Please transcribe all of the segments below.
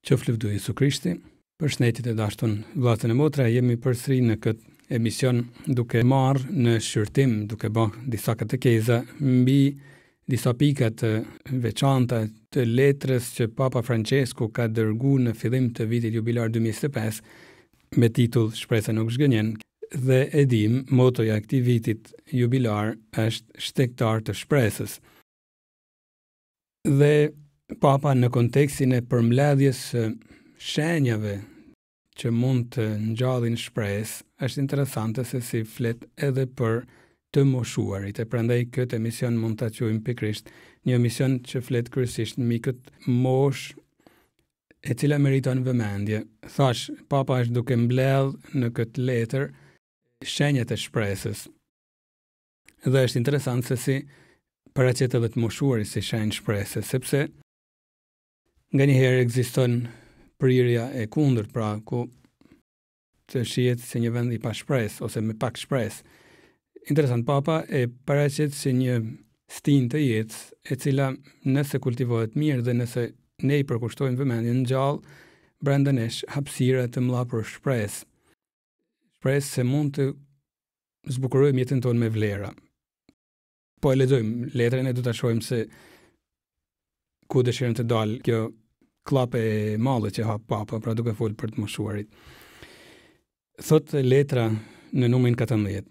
Qoftë lëvdu Jezu Krishti, përshëndetje të dashur vëllezër e motra, jemi përsëri në këtë emision duke marrë në shqyrtim, duke bërë disa katekeza mbi disa pika të veçanta të letrës që Papa Francesku ka dërguar në fillim të vitit jubilar 2025 me titull Shpresa nuk zgënjen, dhe e dim, motoja e këtij vitit jubilar është shtektar të shpresës. Dhe Papa në kontekstin e përmbledhjes së shenjave që mund të ngjallin shpresë, është interesante se si flet edhe për të moshuarit, e prandaj këtë emision mund ta quajmë pikërisht një emision që flet kryesisht mbi këtë moshë e cila meriton vëmendje. Thash, Papa është duke mbledh në këtë letër shenjat e shpresës. Dhe është interesant se si paraqet edhe të moshuari si shenjë shpresë, sepse nga njëherë ekziston prirja e kundërt, pra ku të shihet si një vend i pa shpresë ose me pak shpresë. Interesant, Papa e paraqet si një stinë të jetës e cila nëse kultivohet mirë dhe nëse ne i përkushtojmë vëmendjen gjallë, brenda nesh hapësira të mëdha për shpresë. Shpresë se mund të zbukurojmë jetën tonë me vlera. Po e lexojmë letrën e do ta shohim se ku dëshirojmë të dalë kjo klap e madhe që hap Papa, pra duke folur për të moshuarit. Thot letra në numrin 14.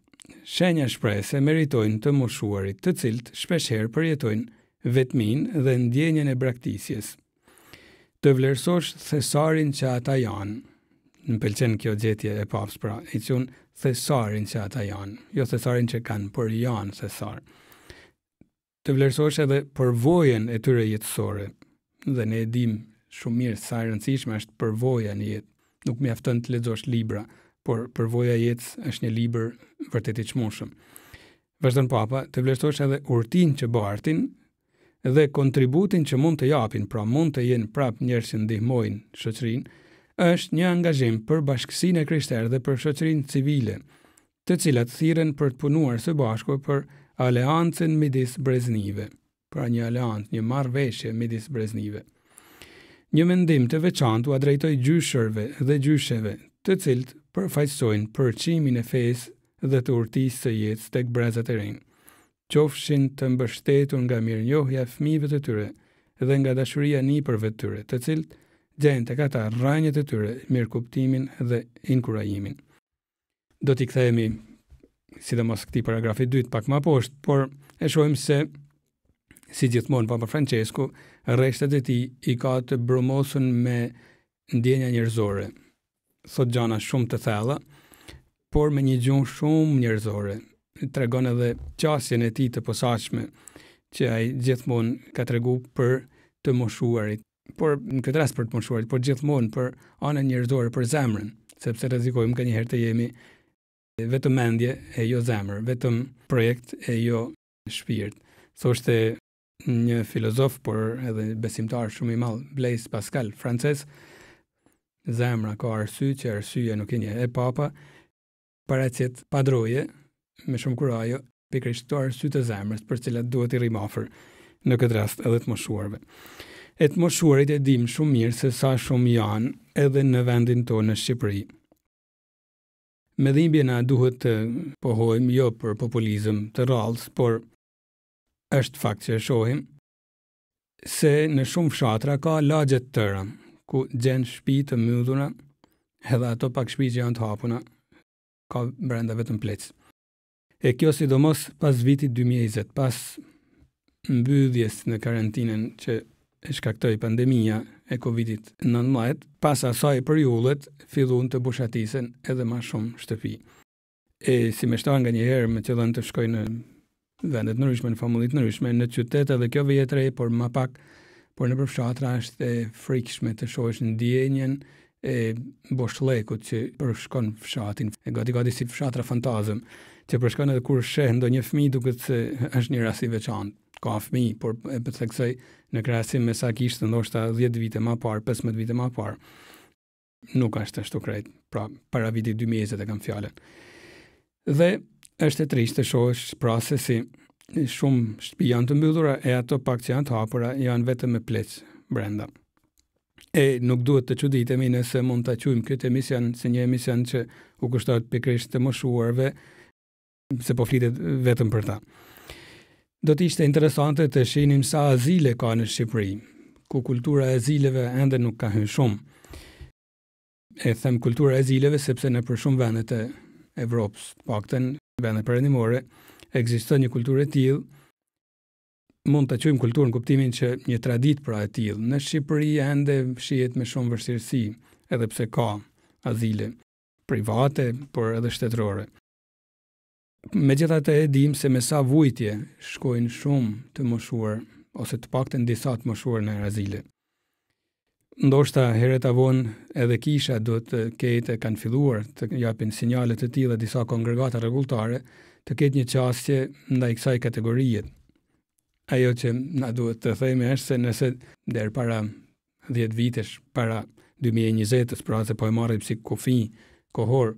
Shenja shpresë meritojnë të moshuarit, të cilët shpeshherë përjetojnë vetminë dhe ndjenjen e braktisjes. Të vlerësosh thesarin që ata janë. Më pëlqen kjo gjetje e Papës, pra, i thon thesarin që ata janë, jo thesarin që kanë, por janë thesar. Të vlerësosh edhe përvojën e tyre jetësore. Dhe ne e dim shumë mirë sa e rëndësishme është përvoja në jetë. Nuk mjafton të lexosh libra, por përvoja e jetës është një libër vërtet i çmueshëm. Vazhdon Papa, të vlerësosh edhe urtinë që bartin dhe kontributin që mund të japin, pra mund të jenë prap njerëz që ndihmojnë shoqërinë, është një angazhim për bashkësinë e krishterë dhe për shoqërinë civile, të cilat thirren për të punuar së bashku për aleancën midis breznive, pra një aleancë, një marrëveshje midis breznive. Një mendim të veçantë u drejtoi gjyshërve dhe gjysheve, të cilët përfaqësojnë përçimin e fesë dhe të urtisë së jetës tek brezat e rinj, qofshin të mbështetur nga mirënjohja e fëmijëve të tyre dhe nga dashuria nipërve të tyre, të cilët gjejnë tek ata rrënjët e tyre mirëkuptimin dhe inkurajimin. Do t'i kthehemi sidomos këtij paragrafi 2 pak më poshtë, por e shohim se si gjithmonë Papa Francesku rreshtat e tij i ka të brumosur me ndjenja njerëzore. Thot gjana shumë të thella, por me një gjuhë shumë njerëzore. Tregon edhe qasjen e tij të posaçme që ai gjithmonë ka treguar për të moshuarit, por në këtë rast për të moshuarit, por gjithmonë për anën njerëzore, për zemrën, sepse rrezikojmë nganjëherë të jemi vetëm mendje e jo zemër, vetëm projekt e jo shpirt. Thoshte një filozof, por edhe besimtar shumë i madh, Blaise Pascal, francez, zemra ka arsye që arsyeja nuk e njeh. E Papa paraqet padroje me shumë kurajo pikërisht këto arsye të zemrës, për cilat duhet i rrim afër në këtë rast edhe të moshuarve. E të moshuarit e dim shumë mirë se sa shumë janë edhe në vendin tonë në Shqipëri. Me dhimbje na duhet të pohojmë jo për populizëm të rrallës, por është fakt që shohim se në shumë fshatra ka lagje të tëra, ku gjen shtëpi të mbyllura, edhe ato pak shtëpi që janë të hapuna, ka brenda vetëm plec. E kjo sidomos pas vitit 2020, pas mbylljes në karantinën që e shkaktoi pandemia e Covid-19, pas asaj periudhët filluan të bushatisen edhe më shumë shtëpi. E si më shtohen nganjëherë me qëllim të shkojnë në vendet ndryshme, në famulli të ndryshme, në qytet edhe kjo vjet re, por më pak, por në përfshatra është e frikshme të shohësh ndjenjen e boshllëkut që përshkon fshatin, e gati si fshatra fantazëm, që përshkon edhe kur sheh ndonjë fëmijë duket se është një rast i veçantë. Ka fëmijë, por e theksoj në krahasim me sa kishte ndoshta 10 vite më parë, 15 vite më parë. Nuk është ashtu krejt, pra para vitit 2020 e kam fjalën. Dhe është e trishtë të shohësh pra se si shumë shtëpi janë të mbyllura e ato pak që janë të hapura janë vetëm me plec brenda. E nuk duhet të çuditemi nëse mund ta quajmë këtë emision si një emision që u kushtohet pikërisht të moshuarve, se po flitet vetëm për ta. Do të ishte interesante të shihnim sa azile ka në Shqipëri, ku kultura e azileve ende nuk ka hyrë shumë. E them kultura e azileve sepse në për shumë vendet e Evropës, paktën vendet perëndimore, ekziston një kulturë e tillë. Mund të quajmë kulturën në kuptimin që një traditë pra e tillë. Në Shqipëri ende shihet me shumë vështirësi, edhe pse ka azile private, por edhe shtetërore. Megjithatë e dim se me sa vujtje shkojnë shumë të moshuar, ose të paktën disa të moshuar në azile. Ndoshta herët avon edhe kisha do të ketë kanë filluar të japin sinjale të tilla disa kongregata rregulltare të ketë një çastje ndaj kësaj kategorie. Ajo që na duhet të themi është se nëse deri para 10 vitesh, para 2020-s, pra se po e marrim si kufi kohor,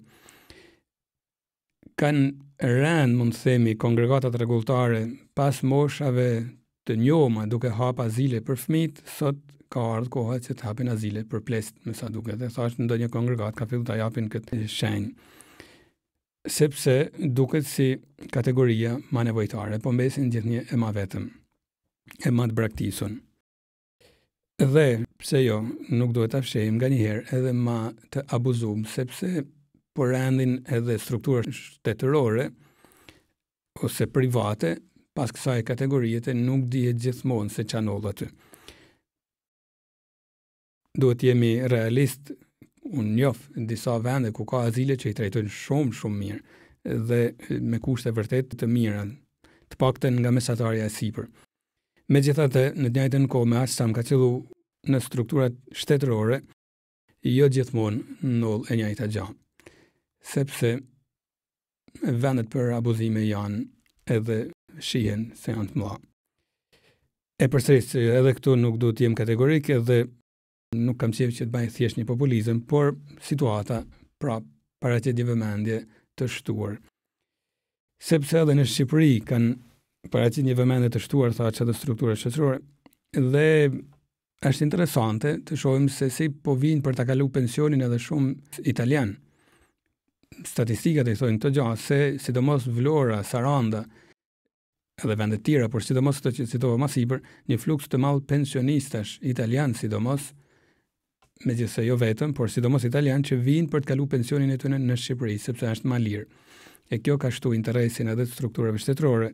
kanë rënë, mund të themi, kongregatat rregulltare pas moshave të njoma duke hap azile për fëmijët, sot ka ardhur koha që të hapin azile për plest, me sa duket. Dhe thashë ndonjë kongregat ka filluar ta japin këtë shenjë. Sepse duket si kategoria ma nevojtare, po mbesin gjithnjë e ma vetëm, e ma të braktisur. Dhe pse jo, nuk duhet ta fshehim nganjëherë edhe ma të abuzum, sepse po rendin edhe struktura shtetërore ose private pas kësaj kategorie nuk dihet gjithmonë se ç'a ndodh aty. Duhet jemi realist. Unë njoh disa vende ku ka azile që i trajtojnë shumë mirë dhe me kushte vërtet të mira, të paktën nga mesatarja e sipër. Megjithatë, në të njëjtën kohë me aq sa më ka qellu në strukturat shtetërore, jo gjithmonë ndodh e njëjta gjë. Sepse vendet për abuzime janë edhe shihen se janë të mëdha. E përsëris, edhe këtu nuk duhet të jem kategorik edhe nuk kam qejf që të bëj thjesht një populizëm, por situata pra paraqet një vëmendje të shtuar. Sepse edhe në Shqipëri kanë paraqet një vëmendje të shtuar, thaç edhe struktura shtetërore, dhe është interesante të shohim se si po vinë për ta kaluar pensionin edhe shumë italian. Statistikat i thonë këtë gjë, se sidomos Vlora, Saranda, edhe vende të tjera, por sidomos të që citova më sipër, një fluks të madh pensionistash italian sidomos, megjithëse jo vetëm, por sidomos italian që vinë për të kaluar pensionin e tyre në Shqipëri, sepse është më lirë. E kjo ka shtu interesin edhe të strukturave shtetërore,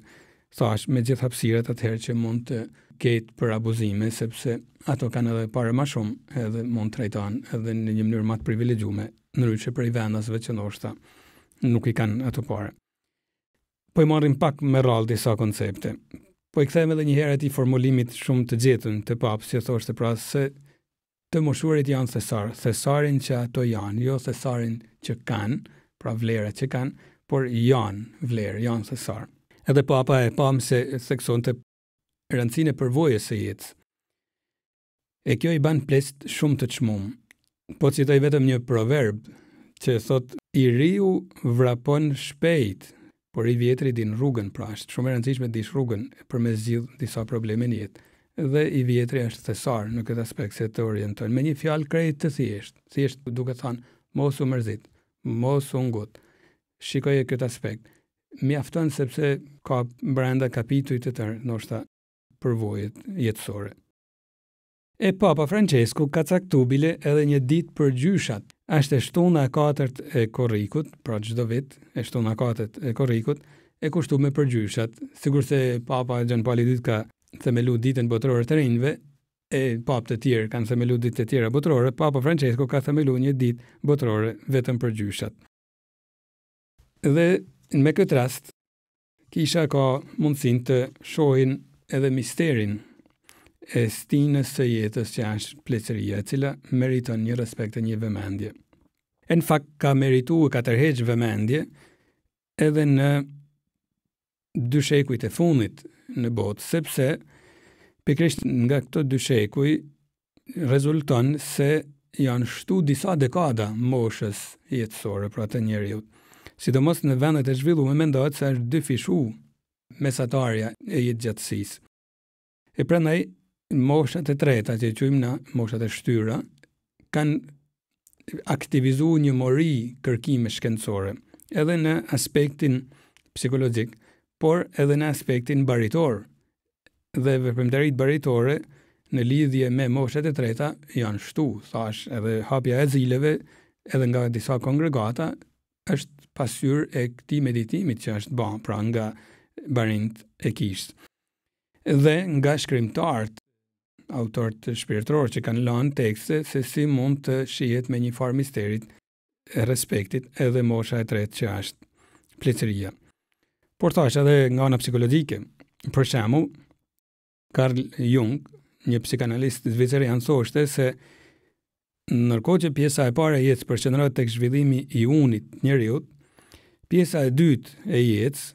thash me gjithë hapësirat atëherë që mund të ketë për abuzime, sepse ato kanë edhe parë më shumë edhe mund trajtohen edhe në një mënyrë më të privilegjuar, ndryshe prej vendasve që ndoshta nuk i kanë ato parë. Po i marrim pak me radhë disa koncepte. Po i kthejmë edhe një herë atij formulimit shumë të gjetën të Papës, që thoshte pra se të moshuarit janë thesar, thesarin që ato janë, jo thesarin që kanë, pra vlerat që kanë, por janë vlerë, janë thesar. Edhe Papa e pam se theksonte rëndësinë e përvojës së jetës. E kjo i ban plest shumë të çmum. Po citoj vetëm një proverb që thot i riu vrapon shpejt, por i vjetri din rrugën, pra është shumë e rëndësishme të dish rrugën për me zgjidh disa probleme në jetë. Dhe i vjetri është thesar në këtë aspekt se të orienton. Me një fjalë krejt të thjesht duke thënë mos u mërzit, mos u ngut. Shikoje këtë aspekt. Mjafton sepse ka brenda kapitujt të tërë, ndoshta përvojët jetësore. E Papa Francesku ka caktuar bile edhe një ditë për gjyshat. Është e shtuna e 4 e korrikut, pra çdo vit, e shtuna e 4 e korrikut, e kushtuar për gjyshat. Sigurisht Papa Gjan Pauli II ka themelu ditën botërore të rinjve, e papë të tjerë kanë themelu ditë të tjera botërore, Papa Francesco ka themelu një ditë botërore vetëm për gjyshat. Dhe me këtë rast, kisha ka mundësin të shohin edhe misterin e stinës së jetës që është pleqëria, e cila meriton një respekt e një vëmendje. E në fakt ka merituar ka tërheq vëmendje edhe në dy shekujt e fundit në botë, sepse pikërisht nga këto dy shekuj rezulton se janë shtu disa dekada moshës jetësore për atë njeriut. Sidomos në vendet e zhvilluara mendohet se është dyfishu mesatarja e jetëgjatësisë. E prandaj moshat e treta, që quajmë na moshat e shtyra, kanë aktivizu një mori kërkime shkencore, edhe në aspektin psikologjik, por edhe në aspektin baritor. Dhe veprimtaritë baritore në lidhje me moshat e treta janë shtu, thash, edhe hapja e zileve, edhe nga disa kongregata, është pasqyrë e këtij meditimit që është bën, pra nga barinjt e Kishtë. Dhe nga shkrimtarët, autorët shpirtëror që kanë lënë tekste se si mund të shihet me një farë misterit e respektit edhe mosha e tretë që është pleqëria. Por thash edhe nga ana psikologjike, për shembull, Carl Jung, një psikanalist zviceran, thoshte se ndërkohë që pjesa e parë e jetës përqendrohet tek zhvillimi i unit njeriut, pjesa e dytë e jetës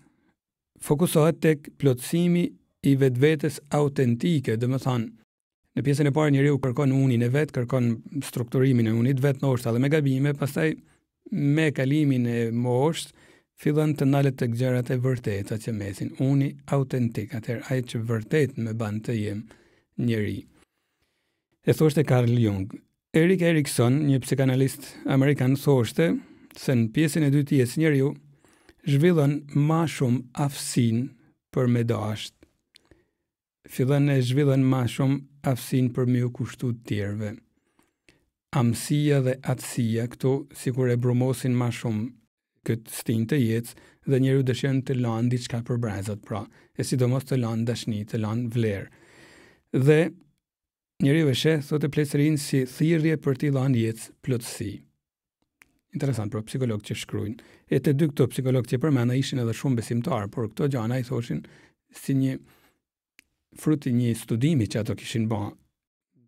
fokusohet tek plotësimi i vetvetes autentike, domethënë në pjesën e parë njeriu kërkon unin e vet, kërkon strukturimin e unit vet, ndoshta edhe me gabime, pastaj me kalimin e moshës fillon të ndalet tek gjërat e vërteta që mesin, uni autentik, atëherë ai që vërtet më bën të jem njeri. E thoshte Carl Jung. Erik Erikson, një psikanalist amerikan, thoshte se në pjesën e dytë të jetës njeriu zhvillon më shumë aftësinë për me dashur. Fillon e zhvillon më shumë aftësinë për me u kushtu të tjerëve. Amësia dhe atësia këtu sikur e brumosin më shumë këtë stinj të jetës dhe njeriu dëshiron të lanë diçka për brezat, pra, e sidomos të lanë dashni, të lanë vlerë. Dhe njeriu e sheh thotë pleqërinë si thirrje për t'i lanë jetës plotësi. Interesant, pra, psikologë që shkruajnë. E të dy këto psikologë që përmenda ishin edhe shumë besimtarë, por këto gjana i thoshin si një fruti një studimi që ato kishin bërë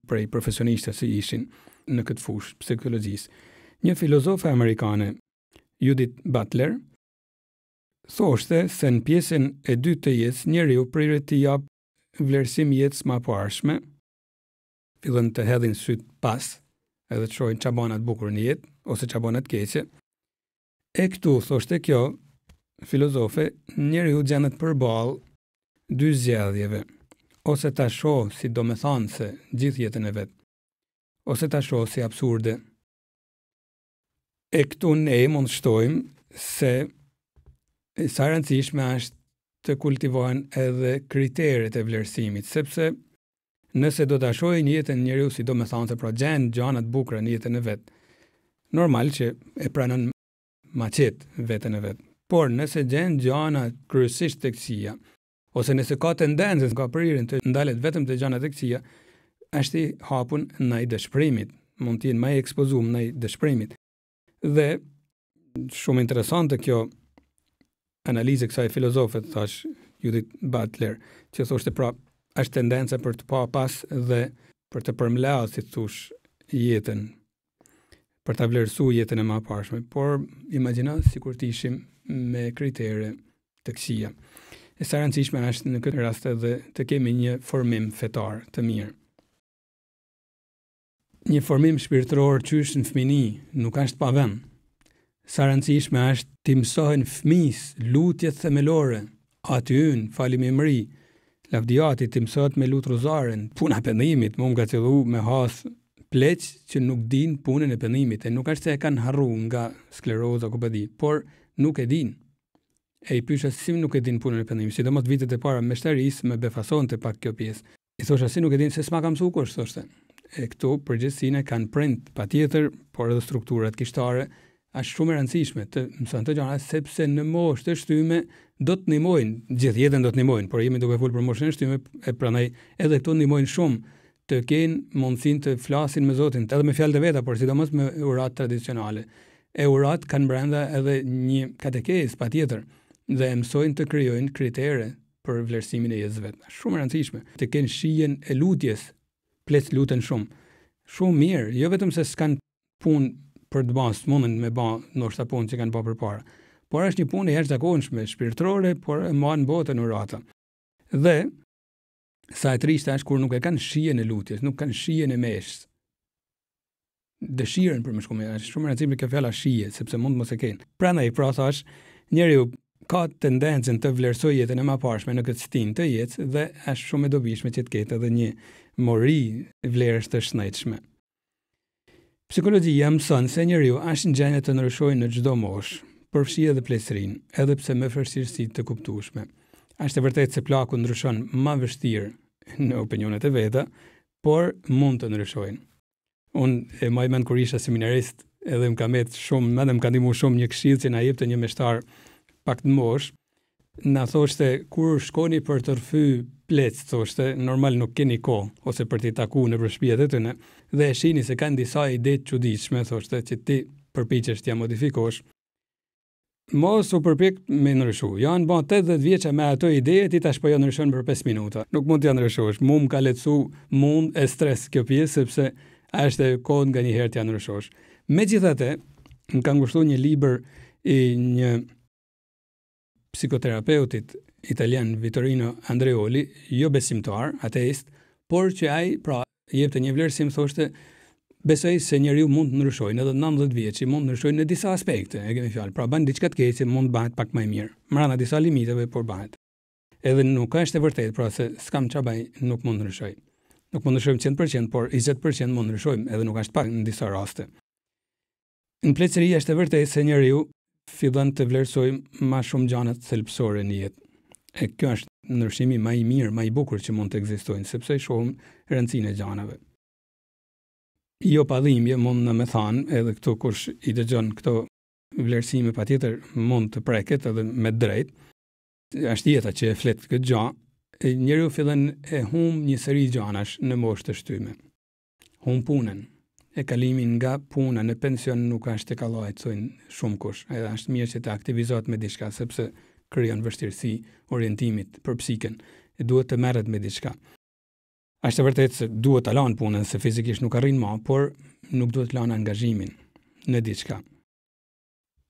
prej profesionistëve që ishin në këtë fushë psikologjisë. Një filozofe amerikane, Judith Butler, thoshte se në pjesën e dytë të jetës njeriu priret të jap vlerësim jetës më parshme, fillon të hedhin syt pas, edhe të shohin çfarë bën atë bukur në jetë ose çfarë bën atë keqe. E këtu thoshte kjo filozofe, njeriu gjendet përballë dy zgjedhjeve, ose ta shoh si domethënëse gjithë jetën e vet, ose ta shoh si absurde. E këtu ne mund të shtojmë se sa rëndësishme është të kultivohen edhe kriteret e vlerësimit, sepse nëse do ta shohim jetën e njeriu si domethënëse, pra gjen gjëra të bukura në jetën e vet, normal që e pranon maqet veten e vet. Por nëse gjen gjëra kryesisht të këqija, ose nëse ka tendencë ka prirjen të ndalet vetëm te gjërat e këqija, është i hapun ndaj dëshpërimit, mund të jenë më i ekspozuar ndaj dëshpërimit. Dhe shumë interesante kjo analizë e kësaj filozofe, thash Judith Butler, që thoshte pra është tendenca për të pa pas dhe për të përmbledhur, si thosh, jetën, për ta vlerësuar jetën e mëparshme, por imagjino sikur të ishim me kritere të këqija. E sa rëndësishme është në këtë rast edhe të kemi një formim fetar të mirë. Një formim shpirtëror qysh në fëmijëni nuk është pa vend. Sa rëndësishme është të mësohen fëmijës lutjet themelore, aty yn, falimimëri, lavdiati të mësohet me lut rozaren, puna e pendimit, më nga cillu me has pleq që nuk din punën e pendimit, e nuk është se e kanë harru nga skleroza ku di, por nuk e din. E i pyesha si nuk e din punën e pendimit, sidomos vitet e para me shtërisë më befasonte pak kjo pjesë. I thosha si nuk e din se s'ma kam mësuar kush, thoshte. E këtu përgjithësinë kanë prind patjetër, por edhe strukturat kishtare është shumë e rëndësishme të mësojnë të gjëra, sepse në moshë të shtyme do të ndihmojnë, gjithë jetën do të ndihmojnë, por jemi duke folur për moshën e shtyme, e prandaj edhe këtu ndihmojnë shumë të kenë mundësinë të flasin me Zotin, edhe me fjalë të veta, por sidomos me urat tradicionale. E urat kanë brenda edhe një katekesë patjetër dhe mësojnë të krijojnë kritere për vlerësimin e jetës vet. Shumë e rëndësishme të kenë shijen e lutjes. Plec luten shumë. Shumë mirë, jo vetëm se s'kan punë për të bërë, s'mundën me bërë ndoshta punë që kanë bërë përpara. Por është një punë e jashtëzakonshme, shpirtërore, por e marrin botën urata. Dhe sa e trishtë është kur nuk e kanë shijen e lutjes, nuk kanë shijen e meshës. Dëshirën për më shkumë, është shumë e rëndësishme kjo fjala shije, sepse mund mos e kenë. Prandaj pra thash, njeriu ka tendencën të vlerësoj jetën e mëparshme në këtë stin të jetës dhe është shumë e dobishme që të ketë edhe një mori vlerësh të shnetshme. Psikologjia mëson se njeriu është në gjendje të ndryshojë në çdo moshë, përfshi edhe pleqërinë, edhe pse me vështirësi të kuptueshme. Është e vërtetë se plaku ndryshon më vështirë në opinionet e veta, por mund të ndryshojnë. Unë e maj mend kur isha seminarist, edhe më ka met shumë, më ka ndihmuar shumë një këshill që na jepte një meshtar pak të mosh, na thoshte kur shkoni për të rrfy plec, thoshte, normal nuk keni kohë ose për t'i takuar në shtëpiat e tyre, dhe e shihni se kanë disa ide të çuditshme, thoshte, që ti përpiqesh t'ia modifikosh. Mos u përpik me ndryshu. Janë bën 80 vjeça me ato ide, ti tash po jo ndryshon për 5 minuta. Nuk mund t'ja ndryshosh. Mu më ka lehtësu mund e stres kjo pjesë sepse është e kohë nga një herë t'ja ndryshosh. Megjithatë, më ka ngushtuar një libër i një psikoterapeutit italian Vittorino Andreoli, jo besimtar, ateist, por që ai pra jepte një vlerësim, thoshte besoj se njeriu mund të ndryshojë edhe 19 vjeç, mund të ndryshojë në disa aspekte, e kemi fjalë. Pra bën diçka të keqe, mund të bëhet pak më e mirë. Brenda disa limiteve, por bëhet. Edhe nuk është e vërtetë, pra se s'kam ç'a bëj, nuk mund të ndryshoj. Nuk mund të ndryshojmë 100%, por 20% mund të ndryshojmë, edhe nuk është pak në disa raste. Në pleqëri është e vërtetë se njeriu fillon të vlerësojë më shumë gjërat thelbësore në jetë. E kjo është ndryshimi më i mirë, më i bukur që mund të ekzistojnë, sepse i shohim rëndësinë e gjërave. Jo pa dhimbje mund në me thanë, edhe këto kush i dëgjon këto vlerësime patjetër mund të preket edhe me drejt, është jeta që e flet këtë gjë, njeriu fillon e humb një seri gjanash në moshë të shtyme. Humb punën, e kalimin nga puna në pension nuk është e kallaj, thojnë shumë kush, edhe është mirë që të aktivizohet me diçka, sepse krijon vështirësi orientimit për psiken, e duhet të merret me diçka. Është vërtet se duhet të lanë punën, se fizikisht nuk arrin më, por nuk duhet të lanë angazhimin në diçka.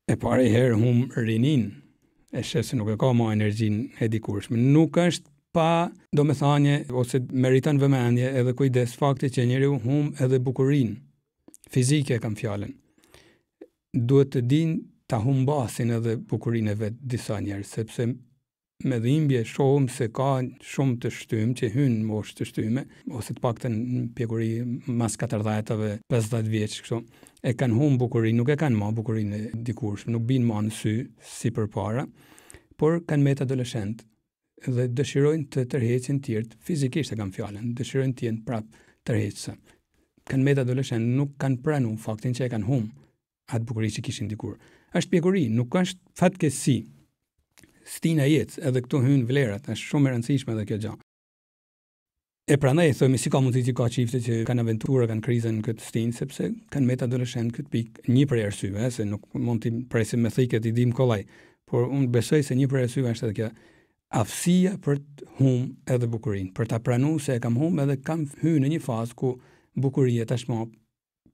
E para herë humb rinin, e sheh se nuk e ka më energjinë e dikurshme. Nuk është pa domethënie ose meriton vëmendje edhe kujdes fakti që njeriu humb edhe bukurinë fizike, kam fjalën. Duhet të dinë ta humbasin edhe bukurinë e vet disa njerëz, sepse me dhimbje shohim se ka shumë të shtymë që hynë moshë të shtyme, ose të paktën në pjekuri mas 40-ve, 50 vjeç kështu, e kanë humbur bukurinë, nuk e kanë më bukurinë e dikurshme, nuk binë më në sy si përpara, por kanë metë adoleshent dhe dëshirojnë të tërheqin tjerët, fizikisht e kam fjalën, dëshirojnë të jenë prapë tërheqëse. Kanë metë adoleshent, nuk kanë pranuar faktin që e kanë humbur atë bukuri që kishin dikur. Është pjekuri, nuk është fatkeqësi. Stina jetë, edhe këtu hynë vlerat, është shumë e rëndësishme edhe kjo gjë. E prandaj thojmë si ka mundësi që ka çifte që kanë aventura, kanë krizën në këtë stinë, sepse kanë metë adoleshent këtë pikë. Një prej arsyeve, se nuk mund të presim me thiket i dim kollaj, por unë besoj se një prej arsyeve është edhe kjo aftësia për të humbur edhe bukurinë, për ta pranuar se e kam humbur edhe kam hyrë në një fazë ku bukuria tashmë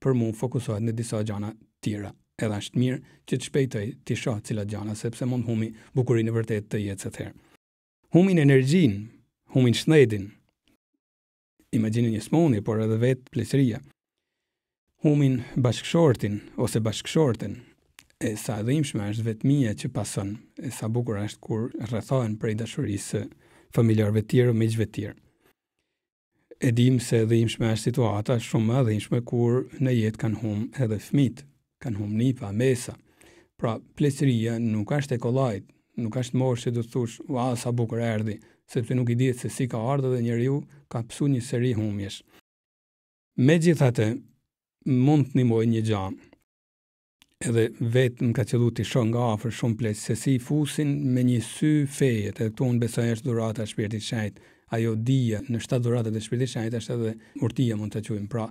për mua fokusohet në disa gjëra tjera. Edhe është mirë që të shpejtoj të shoh cilat gjëra, sepse mund humbi bukurinë e vërtetë të jetës atëherë. Humbin energjinë, humbin shnedin. Imagjini një smundje, por edhe vetë pleqëria. Humbin bashkëshortin ose bashkëshorten. E sa dhimbshme është vetmia që pason, e sa bukur është kur rrethohen prej dashurisë familjarëve të tjerë, miqve të tjerë. E dim se dhimbshme është situata shumë e dhimbshme kur në jetë kanë humbur edhe fëmijët. Kanë humbur nipa, mesa. Pra, pleqëria nuk është e kollajt, nuk është moshë që do të thosh, "Ua, sa bukur erdhi", sepse nuk i dihet se si ka ardhur dhe njeriu ka pësu një seri humbjesh. Megjithatë, mund të ndihmojë një gjë. Edhe vetë më ka qellu të shoh nga afër shumë pleq se si fusin me një sy fejet, e këtu unë besoj është dhurata e Shpirtit Shenjtë, ajo dija në 7 dhuratat e Shpirtit Shenjtë është edhe urtia, mund ta quajmë, pra,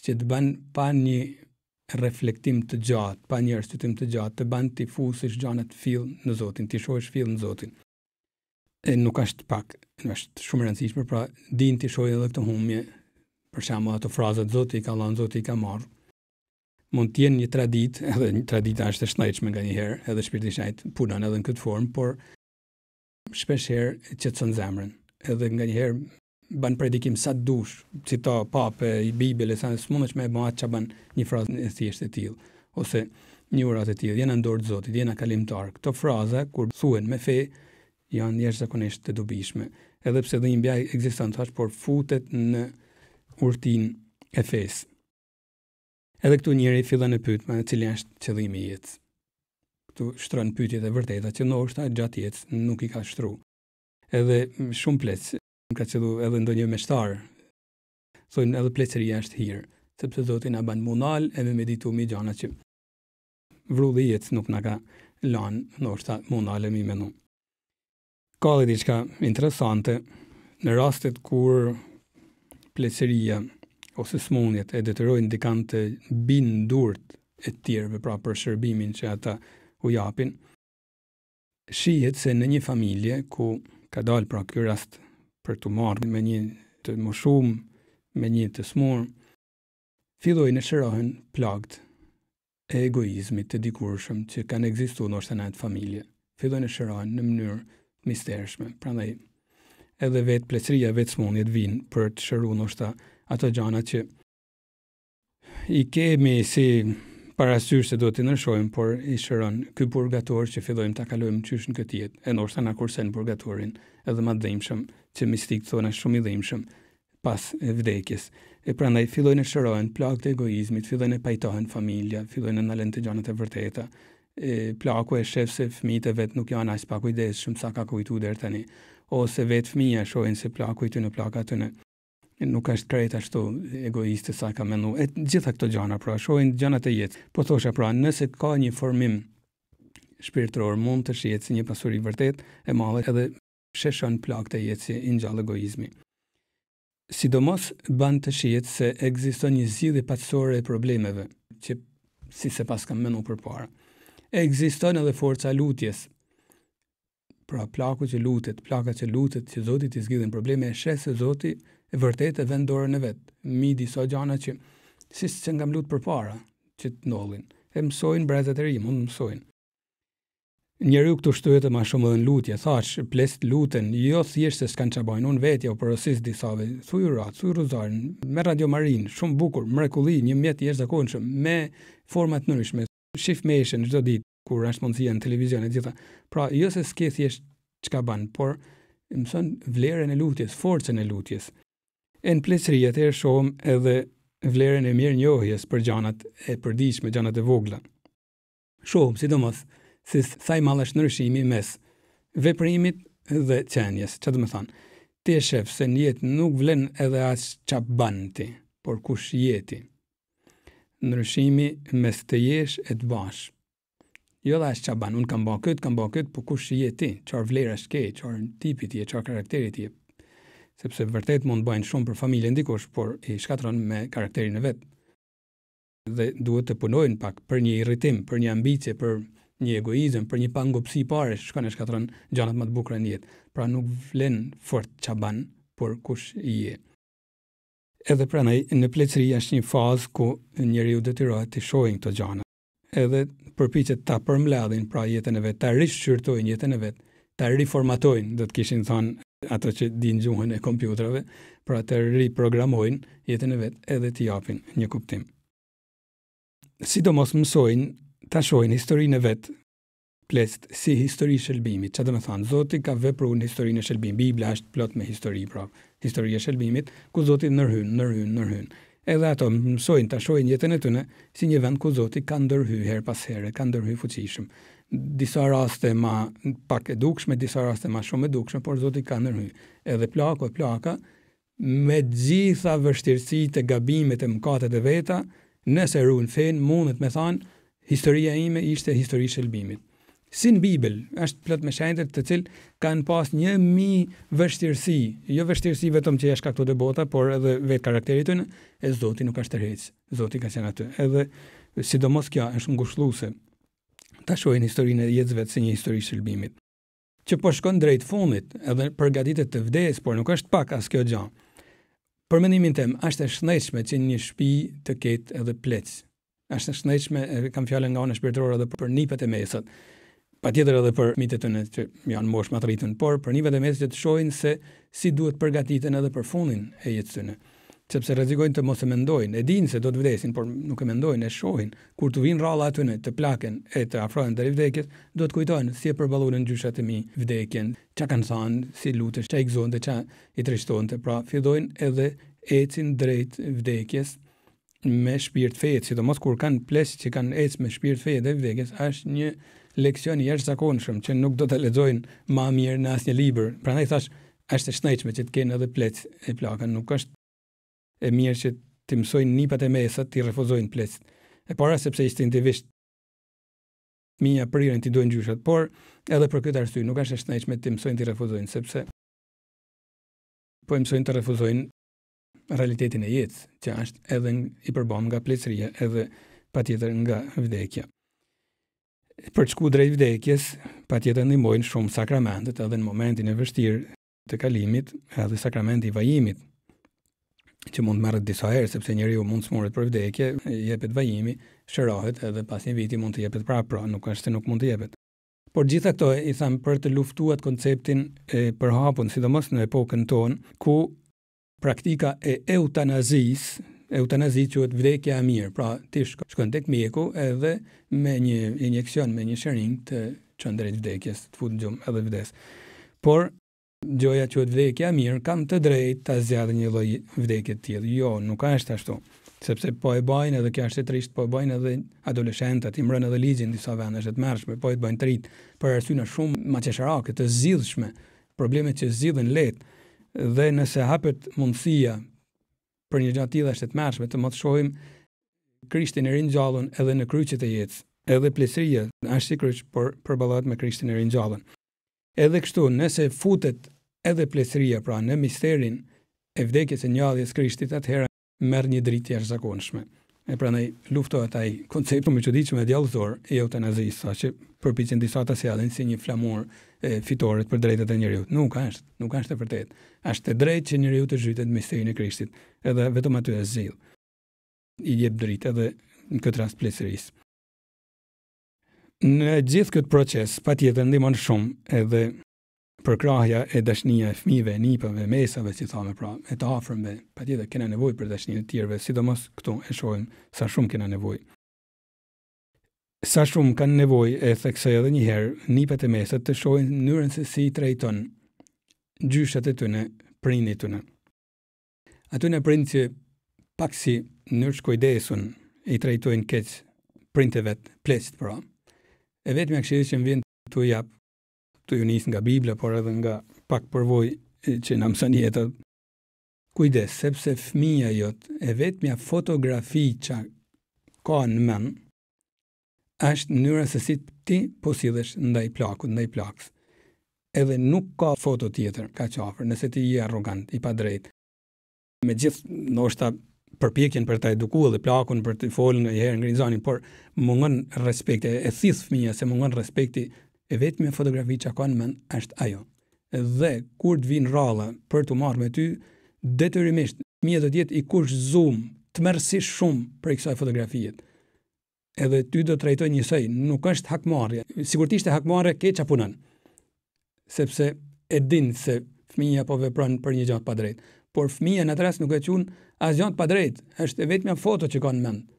që të bën pa një reflektim të gjatë, pa një arsyetim të gjatë, të bën ti fusësh gjëra të fill në Zotin, ti shohësh fill në Zotin. E nuk është pak, është shumë e rëndësishme, pra din ti shohë edhe këtë humbje, për shembull ato frazat Zoti ka dhënë, Zoti ka marrë. Mund të jenë një traditë, edhe një tradita është e shnetshme nganjëherë, edhe Shpirti i Shenjtë punon edhe në këtë formë, por shpesh herë qetëson zemrën. Edhe nganjëherë bën predikim sa dush, cito pape i Bibël, sa s'mundesh me bëj ç'a bën një frazë e thjeshtë e tillë, ose njërat e tillë, jena në dorë të Zotit, jena kalimtar. Këto fraza kur thuhen me fe janë jashtëzakonisht të dobishme. Edhe pse dhimbja ekziston tash, por futet në urtin e fesë. Edhe këtu njëri fillon të pyet me cili është qëllimi i jetës. Këtu shtron pyetjet e vërteta që ndoshta gjatë jetës nuk i ka shtruar. Edhe shumë plec ka qellu edhe ndonjë meshtar. Thonë edhe pleqëria është hir, sepse Zoti na ban munal e me meditu mi gjana që vrulli i jetës nuk na ka lanë ndoshta munale mi menu. Ka dhe diçka interesante në rastet kur pleqëria ose smundjet e detyrojnë dikant të binë durt e tjerëve, pra për shërbimin që ata u japin. Shihet se në një familje ku ka dalë pra ky rast për të marrë me një të moshuar, me një të smur, fillojnë të shërohen plagt e egoizmit të dikurshëm që kanë ekzistuar ndoshta në atë familje. Fillojnë të shërohen në mënyrë mistershme. Prandaj edhe vetë pleqëria, vetë smundjet vinë për të shëruar ndoshta ato gjana që i kemi si parasysh se do t'i ndryshojmë, por i shëron ky purgator që fillojmë ta kalojmë qysh në këtë jetë. E ndoshta na kursen purgatorin edhe më të dhimbshëm, që mistik thonë është shumë i dhimbshëm pas vdekjes. E prandaj fillojnë të shërohen plagët e egoizmit, fillojnë të pajtohen familja, fillojnë të ndalen të gjanat e vërteta. Plaku e shef se fëmijët e vet nuk janë as pa kujdesshëm sa ka kujtuar deri tani, ose vetë fëmia shohin se plaku i tyre plaka aty nuk është krejt ashtu egoiste sa ka mendu. E gjitha këto gjana, pra, shohin gjanat e jetës. Po thosha, pra, nëse ka një formim shpirtëror, mund të shihet si një pasuri vërtet e madhe edhe sheshon plagët e jetës i ngjall egoizmi. Sidomos ban të shihet se ekziston një zgjidhje patësore e problemeve, që si se pas kam mendu përpara. Ekziston edhe forca lutjes. Pra, plaku që lutet, plaka që lutet, që Zoti t'i zgjidhin probleme, e sheh se Zoti e vërtet e vend dorën e vet. Mi disa gjana që si që nga mlut përpara, që të ndodhin. E mësojnë brezat e ri, mund mësojnë. Njeriu këtu shtohet më shumë edhe në lutje, thash, plest luten, jo thjesht se s'kan çabajnë, unë vetja u porosis disave, thuj urat, thuj ruzarin, me Radio Marin, shumë bukur, mrekulli, një mjet i jashtëzakonshëm, me forma të ndryshme, shif meshën çdo ditë kur është mundësia në televizion e gjitha. Pra, jo se s'ke thjesht çka ban, por mëson vlerën e lutjes, forcën e lutjes. E në pleqëri atëherë shohim edhe vlerën e mirënjohjes për gjanat e përditshme, gjanat e vogla. Shohim sidomos se sa i madh është ndryshimi mes veprimit dhe qenjes. Çfarë do të thonë? Ti e shef se në jetë nuk vlen edhe as çfarë bën ti, por kush jeti. Ndryshimi mes të jesh e të bash. Jo dhe as çfarë bën, unë kam bën këtë, po kush je ti? Çfarë vlerash ke, çfarë tipi ti je, çfarë karakteri ti je? Sepse vërtet mund bëjnë shumë për familjen dikush, por i shkatron me karakterin e vet. Dhe duhet të punojnë pak për një irritim, për një ambicie, për një egoizëm, për një pangopsi pare, shkon e shkatron gjanat më të bukura në jetë. Pra nuk vlen fort çfarë bën, por kush je. Edhe prandaj në pleqëri është një fazë ku njeriu detyrohet të shohë këto gjana. Edhe përpiqet ta përmbledhin pra jetën e vet, ta rishqyrtojnë jetën e vet, ta riformatojnë, do të kishin thënë ato që dinë gjuhën e kompjuterave, pra të riprogramojnë jetën e vet edhe t'i japin një kuptim. Sidomos mësojnë ta shohin historinë e vet, plest si histori shëlbimit. Çfarë do të thonë? Zoti ka vepruar në historinë e shëlbimit. Bibla është plot me histori, pra, historia e shëlbimit, ku Zoti ndërhyn. Edhe ato mësojnë ta shohin jetën e tyre si një vend ku Zoti ka ndërhyr her pas here, ka ndërhyr fuqishëm. Disa raste më pak e dukshme, disa raste më shumë e dukshme, por Zoti ka ndërhyr. Edhe plaka me gjitha vështirësitë e gabimet e mëkatet e veta, nëse ruan fen, mundet me thënë, historia ime ishte histori shëlbimit. Si në Bibël, është plot me shenjtë të cilë kanë pas 1000 vështirësi, jo vështirësi vetëm që jashtë këto bota, por edhe vetë karakterit tyre, e Zoti nuk është tërheqës. Zoti ka qenë aty. Edhe sidomos kjo është ngushëlluese. Ta shohin historinë e jetës vetë si një histori shëlbimit. Që po shkon drejt fundit, edhe përgatitet të vdes, por nuk është pak as kjo gjë. Për mendimin tim, është e shnetshme që një shtëpi të ketë edhe plec. Është e shnetshme, kam fjalën nga ana shpirtërore edhe për nipet e mesat. Patjetër edhe për mitet e tyre që janë moshë matritën, por për nipet e mesat që të shohin se si duhet përgatiten edhe për fundin e jetës tyre. sepse rrezikojnë të mos e mendojnë, e dinë se do të vdesin, por nuk e mendojnë, e shohin. Kur të vinë rralla aty të plaken e të afrohen deri vdekjes, do të kujtojnë si e përballonën gjyshat e mi vdekjen, çka kanë thënë, si lutesh, çka i gëzonte, çka i trishtonte, pra fillojnë edhe ecin drejt vdekjes me shpirt feje, sidomos kur kanë pleq që kanë ecë me shpirt feje dhe vdekjes, është një leksion i jashtëzakonshëm që nuk do të lexojnë më mirë në asnjë libër. Prandaj thash, është e shnetshme që të kenë edhe pleq e plaka, nuk është e mirë që të mësojnë nipat e mesat të refuzojnë pleqt. E para sepse instinktivisht fëmija priren t'i dojnë gjyshat, por edhe për këtë arsye nuk është e shnetshme të mësojnë t'i refuzojnë, sepse po mësojnë të refuzojnë realitetin e jetës, që është edhe i përbam nga pleqëria, edhe patjetër nga vdekja. Për të shku drejt vdekjes, patjetër ndihmojnë shumë sakramentet, edhe në momentin e vështirë të kalimit, edhe sakramenti i vajimit, që mund të marrët disa herë, sepse njeriu mund të smuret për vdekje, jepet vajimi, shërohet, edhe pas një viti mund të jepet prapë, nuk është se nuk mund të jepet. Por gjitha këto i tham për të luftuar konceptin e përhapur, sidomos në epokën tonë, ku praktika e eutanazisë quhet vdekja e mirë, pra ti shkon tek mjeku edhe me një injeksion, me një shëring të çon drejt vdekjes, të fut në gjumë edhe vdes. Por gjoja quhet vdekja e mirë, kam të drejtë ta zgjidh një lloj vdekje të tillë. Jo, nuk është ashtu. Sepse po e bajnë edhe kjo është e trisht, po e bajnë edhe adoleshentët, i mbrojnë edhe ligjin disa vendesh të mërshme, po e bajnë të rit për arsye shumë maqesharake të zgjidhshme, probleme që zgjidhen lehtë dhe nëse hapet mundësia për një gjatë tillë është të mërshme të mos shohim Krishtin e ringjallur edhe në kryqet e jetës. Edhe pleqëria është si kryq, por përballohet me Krishtin e ringjallur. Edhe kështu, nëse futet edhe pleqëria pra në misterin e vdekjes e ngjalljes Krishtit, atëherë merr një dritë jashtëzakonshme. E prandaj luftohet ai koncepti më i çuditshëm e djallësor i eutanazisë, që përpiqen disa ta sjellin si një flamur fitore për drejtat e njeriu. Nuk është e vërtetë. Është e drejtë që njeriu të zhytet në misterin e Krishtit, edhe vetëm aty e zgjidh. I jep dritë edhe në këtë rast pleqërisë. Në gjithë këtë proces, patjetër ndihmon shumë edhe përkrahja e dashnia e fëmijëve, nipave, mesave, si thamë, pra, e të afërmve, patjetër kena nevojë për dashninë e tjerëve, sidomos këtu e shohim sa shumë kena nevojë. Sa shumë kanë nevojë, e theksoj edhe një herë, nipet e mesat të shohin mënyrën se si i trajton gjyshat e tyre, prindit tyre. Aty në prind që pak si në shkujdesun i trajtojnë keq prindët vet, pleqt pra. E vetëm këshilli që më vjen tu jap, tu ju nis nga Bibla, por edhe nga pak përvojë që na mëson jeta. Kujdes, sepse fëmia jot e vetmja fotografi që ka në mend është mënyra se si ti po sillesh ndaj plakut, ndaj plakës. Edhe nuk ka foto tjetër kaq afër, nëse ti je arrogant, i padrejt. Megjithë ndoshta përpjekjen për ta edukuar dhe plakun për të folën një herë ngrinzanin, por mungon respekti, e thith fëmia se mungon respekti, e vetmja fotografi që ka në mend është ajo. Dhe kur të vinë rralla për të marrë me ty, detyrimisht fëmia do të jetë i kush zoom, të merrësisht shumë për kësaj fotografie. Edhe ty do të trajtoj njësoj, nuk është hakmarrje. Sigurt ishte hakmarrje, keq punon. Sepse e din se fëmia po vepron për një gjë të padrejtë. Por fëmia në atë rast nuk e quhen asgjë të padrejtë, është e vetmja foto që ka në mend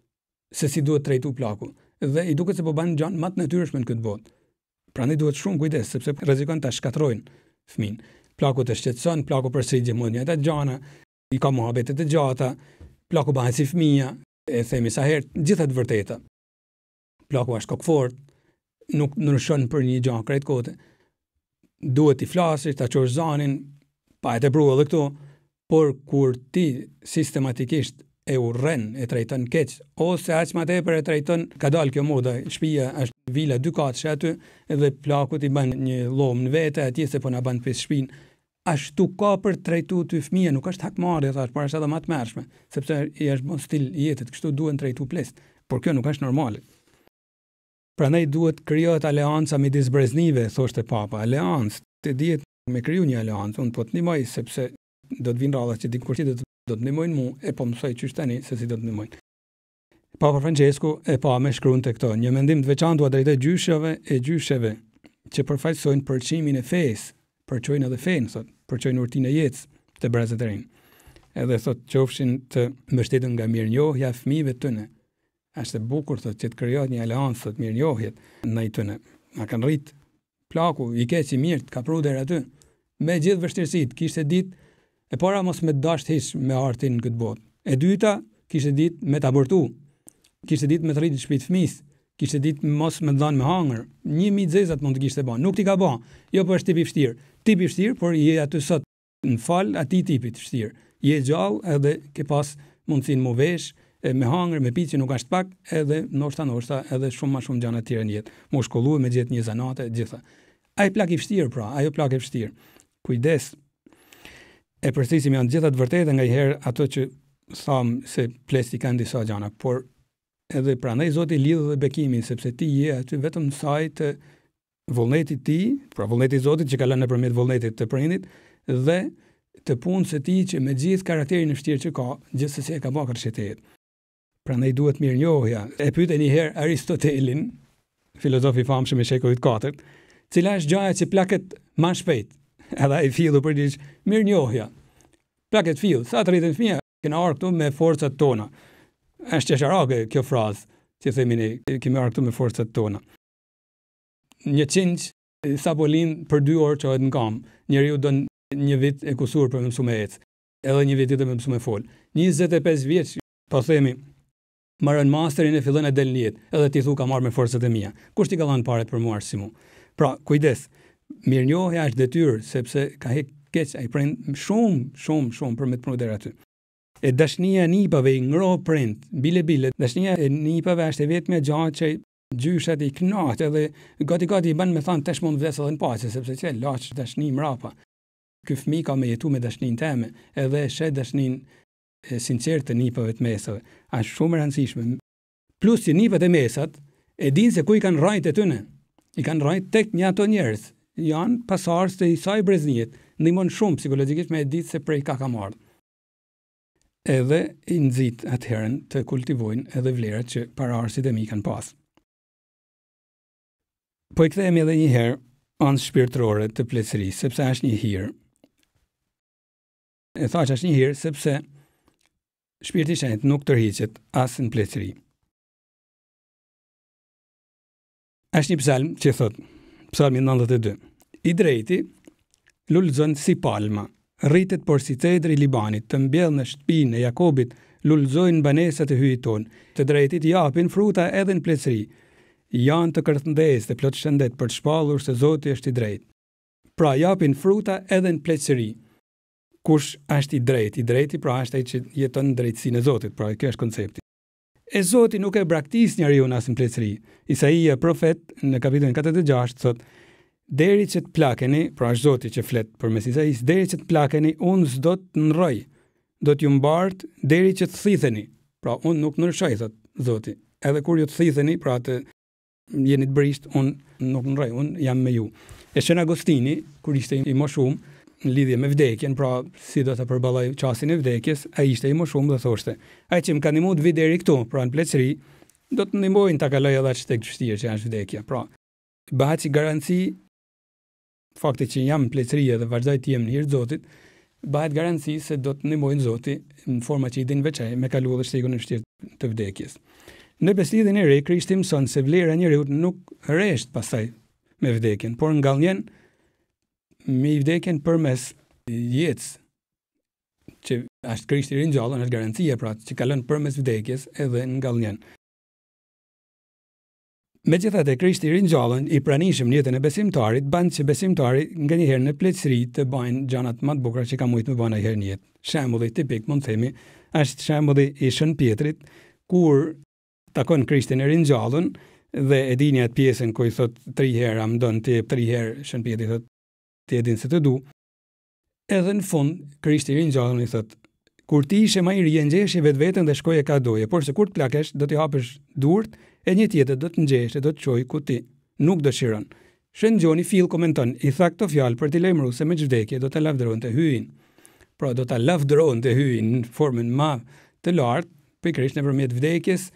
se si duhet trajtu plaku. Dhe i duket se po bën gjë më të natyrshme në këtë botë. Prandaj duhet shumë kujdes sepse rrezikon ta shkatrojnë fëmin. Plaku të shqetëson, plaku përsëri gjithmonë njëjta gjëra, i ka mohabete të gjata, plaku bëhet si fëmia, e themi sa herë, gjitha të vërteta. Plaku është kokfort, nuk ndryshon për një gjë krejt kote. Duhet i flasësh, ta çosh zanin, pa e tepruar edhe këtu. Por kur ti sistematikisht e urren, e trajton keq, ose aq më tepër e trajton, ka dalë kjo moda, shtëpia është vila 2 katësh aty, edhe plakut i bën një llom në vete, atje se po na bën pes shtëpinë. Ashtu ka për trajtuar ty fëmijë, nuk është hakmarrje thash, por është edhe më të mërshme, sepse i është bën stil jetës, kështu duhen trajtuar plest. Por kjo nuk është normale. Prandaj duhet krijohet aleanca midis breznive, thoshte Papa. Aleancë, të dihet me kriju një aleancë, unë po të ndihmoj sepse do të vinë rralla që dikur do të ndihmojnë mua, e po mësoj çysh tani se si do të ndihmojnë. Papa Francesku e pa me shkruante këto, një mendim të veçantë dua drejtë gjysheve që përfaqësojnë përçimin e fesë, përçojnë edhe fenë, thotë, përçojnë urtinë e jetës të brezat e rinj. edhe thot qofshin të mbështetën nga mirënjohja e fëmijëve tëne. Është e bukur thot që të krijohet një aleancë thot mirënjohjet ndaj tyne. Na kanë rrit plaku i keq i mirë ka pru deri aty. Me gjithë vështirësitë, kishte ditë e para mos me dash hiç me artin në këtë botë. E dyta, kishte ditë me të abortu. Kishte ditë me të rritë shtëpi të fëmisë. Kishte ditë mos me dhanë me hangër. 1000 zezat mund të kishte bën. Nuk ti ka bën. Jo po është tipi i vështirë. Tipi i vështirë, por je aty sot në fal atij tipit të vështirë. Je gjallë edhe ke pas mundsinë mu vesh me hangër, me piqe nuk është pak, edhe ndoshta edhe shumë më shumë gjëra të tjera në jetë. Mu shkolluar me gjetë një zanate gjitha. Ai plak i vështirë pra, ajo plak e vështirë. Kujdes. E përsërisim janë gjitha të vërteta nganjëherë ato që tham se plesti kanë disa gjëra, por edhe prandaj Zoti lidh dhe bekimin sepse ti je aty vetëm saj të vullnetit ti, pra vullneti i Zotit që ka lënë nëpërmjet vullnetit të prindit dhe të punës së tij që me gjithë karakterin e vështirë që ka, gjithsesi e ka bërë kërcëtet. Prandaj duhet mirënjohja. E pyetën një herë Aristotelin, filozofi i famshëm i shekullit 4, cila është gjëja që plaket më shpejt. Edhe ai fillu për diç mirënjohja. Plaket fill, sa të rritën fëmia, kena ardhur këtu me forcat tona. Është qesharake kjo frazë, që themi ne, kemi ardhur këtu me forcat tona. Një qinj sa po lind për 2 orë çohet në kam. Njeriu don një vit e kusur për më mësu me ecë. Edhe një vit tjetër më mësu me fol. 25 vjeç, po themi, marrën masterin e fillon e del në jetë. Edhe ti thu ka marrë me forcat e mia. Kush ti ka dhënë parat për mua si mu? Pra, kujdes. Mirënjohja është detyrë sepse ka hek keq ai prind shumë për me të punu deri aty. E dashnia e nipave i ngroh prind, bile. Dashnia e nipave është e vetmja gjë që gjyshat i kënaqet edhe gati i bën me thënë tash mund vdes edhe në paqe sepse çe laç dashni mrapa. Ky fëmijë ka me jetu me dashninë teme, edhe e shet dashninë sinqertë të nipave të mesave. Është shumë e rëndësishme. Plus që nipat e mesat e dinë se ku i kanë rrajt e tyne. I kanë rrajt tek një ato njerëz. Janë pasardhës të isaj breznijet. Ndihmon shumë psikologjikisht me e ditë se prej ka marrë. Edhe i nxit atëherën të kultivojnë edhe vlerat që paraardhësit e mi kanë pas. Po i kthehemi edhe një herë anës shpirtërore të pleqërisë, sepse është një hir. E thash është një hir sepse shpirti i shenjtë nuk tërhiqet as në pleqëri. Është një psalm që thot, psalmi 92. I drejti lulëzon si palma, rritet por si cedri i Libanit, të mbjell në shtëpinë e Jakobit, lulëzojnë banesat e hyjit ton, të drejtit japin fruta edhe në pleqëri. Janë të kërthëndes dhe plot shëndet për të shpallur se Zoti është i drejtë. Pra japin fruta edhe në pleqëri. Kush është i drejtë? I drejti pra është ai që jeton në drejtësinë e Zotit, pra kjo është koncepti. E Zoti nuk e braktis njeriu as në pleqëri. Isaia profet në kapitullin 46 thot: deri që të plakeni, pra është Zoti që flet përmes Isaias, deri që të plakeni, unë s'do të ndroj. Do t'ju mbart deri që të thitheni. Pra unë nuk ndryshoj, thot Zoti. Edhe kur ju të thitheni, pra të jeni të brisht, unë nuk ndroj, unë jam me ju. E Shën Agostini, kur ishte i moshum në lidhje me vdekjen, pra si do të përballoj çastin e vdekjes, ai ishte i moshum dhe thoshte: ai që më ka ndihmuar të vi deri këtu, pra në pleqëri, do të ndihmojnë ta kaloj edhe atë tek vështirë që është vdekja. Pra, bëhet si garanci fakti që jam në pleqëri dhe vazhdoj të jem në hir të Zotit, bëhet garanci se do të ndihmojnë Zoti në forma që i din veçaj me kaluar dhe shtekun e vështirë të vdekjes. Në beslidhjen e re, Krishti mëson se vlera e njeriu nuk rresht pastaj me vdekjen, por ngalljen me vdekjen përmes jetës që është Krishti i ringjallur, është garancia pra që kalon përmes vdekjes edhe ngalljen. Megjithatë, Krishti i ringjallur i pranishëm në jetën e besimtarit bën që besimtari nganjëherë në pleqëri të bëjnë gjanat më të bukura që ka mujt me bëna herë në jetë. Shembulli tipik mund të themi është shembulli i Shën Pietrit kur takon Krishtin e ringjallur dhe e dini atë pjesën ku i thot 3 herë më don ti 3 herë Shën Pietri thot ti e din se të du. Edhe në fund Krishti i ringjallur i thot: kur ti ishe më i ri, ngjeshi vetveten dhe shkoje ka doje, por se kur të plakesh do t'i hapësh durt, e një tjetër do të ngjesh e do të çojë ku ti nuk dëshiron. Shën Gjoni Fill komenton: i tha këto fjalë për t'i lajmëruar se me vdekje do të lavdëronte hyjin. Pra do ta lavdëronte hyjin në formën më të lartë, pikërisht nëpërmjet vdekjes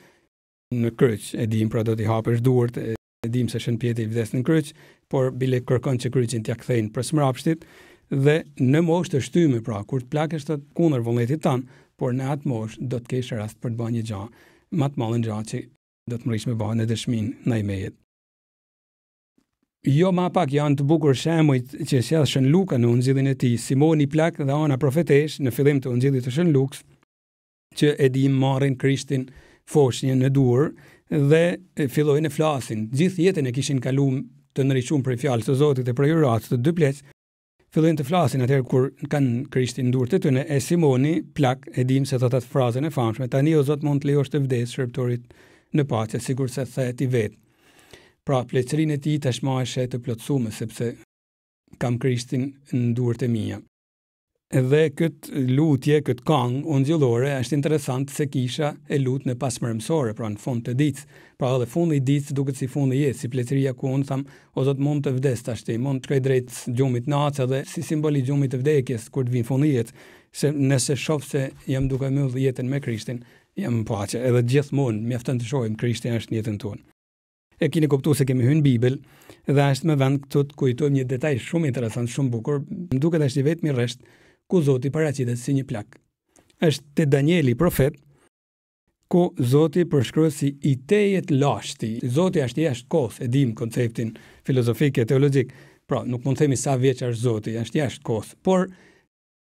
në kryq. E dim pra do t'i hapësh durt, e dim se Shën Pietri vdes në kryq, por bile kërkon që kryqin t'ia kthejnë për smrapshtit dhe në moshë të shtyme, pra, kur të plakesh të kundër vullnetit tanë, por në atë moshë do të kesh rast për të bërë një gjë, më të madhe gjë që do të mrish me bërë në dëshminë në imejet. Jo ma pak janë të bukur shemujt që sjell Shën Luka në Ungjillin e tij, Simoni plak dhe Ana profetesh në fillim të Ungjillit të Shën Lukës, që e di marrin Krishtin foshnjën në dur dhe fillojnë të flasin. Gjithë jetën e kishin kaluar të ndriçuar për fjalën e Zotit e për jurat të dy pleq, fillojnë të flasin atëherë kur kanë Krishtin në durët e tyre. E Simoni plak e dim se thot atë frazën e famshme, tani o Zot mund të lejosh të vdes shërptorit në paqe, sikur se thet i vet. Pra, pleqërinë e tij tashmë është të plotësuar sepse kam Krishtin në durët e mia. Edhe këtë lutje, këtë këngë ungjillore është interesant se kisha e lut në pasmërmësore, pra në fund të ditës. Pra edhe fundi i ditës duket si fundi i jetës, si pleqëria ku unë tham, o Zot mund të vdes tash, mund të shkoj drejt gjumit natë dhe si simbol i gjumit të vdekjes kur të vinë fundi i jetës, se nëse shoh se jam duke mbyll jetën me Krishtin, jam në paqe. Edhe gjithmonë mjafton të shohim Krishtin është në jetën tonë. E keni kuptuar se kemi hyrë në Bibël dhe është më vend këtu të kujtojmë një detaj shumë interesant, shumë bukur. Më duket është i vetmi rresht ku Zoti paraqitet si një plak. Është te Danieli profet, ku Zoti përshkruhet si i tejet lashti. Zoti është jashtë kohës, e dim konceptin filozofik e teologjik. Pra, nuk mund të themi sa vjeç është Zoti, është jashtë kohës. Por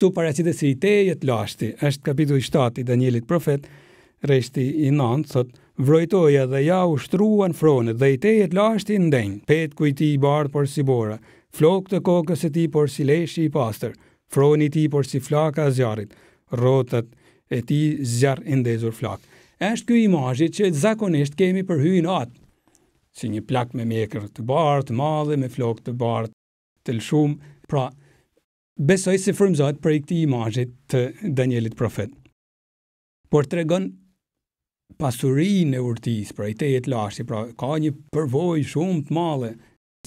tu paraqitet si i tejet lashti. Është kapitulli 7 i Danielit profet, rreshti i 9 thot: "Vrojtoja dhe ja ushtruan fronet dhe i tejet lashti ndenj, petku i tij i bardh por si bora, flokë të kokës së tij por si leshi i pastër, froni i tij por si flaka e zjarrit, rrotat e tij zjarr i ndezur flak." Është ky imazhi që zakonisht kemi për hyn atë, si një plak me mjekër të bardhë, të madhe, me flokë të bardhë, të lshum. Pra, besoj se frymëzohet për këtij imazhi të Danielit profet. Por tregon pasurinë e urtisë, pra i tejet lashti, pra ka një përvojë shumë të madhe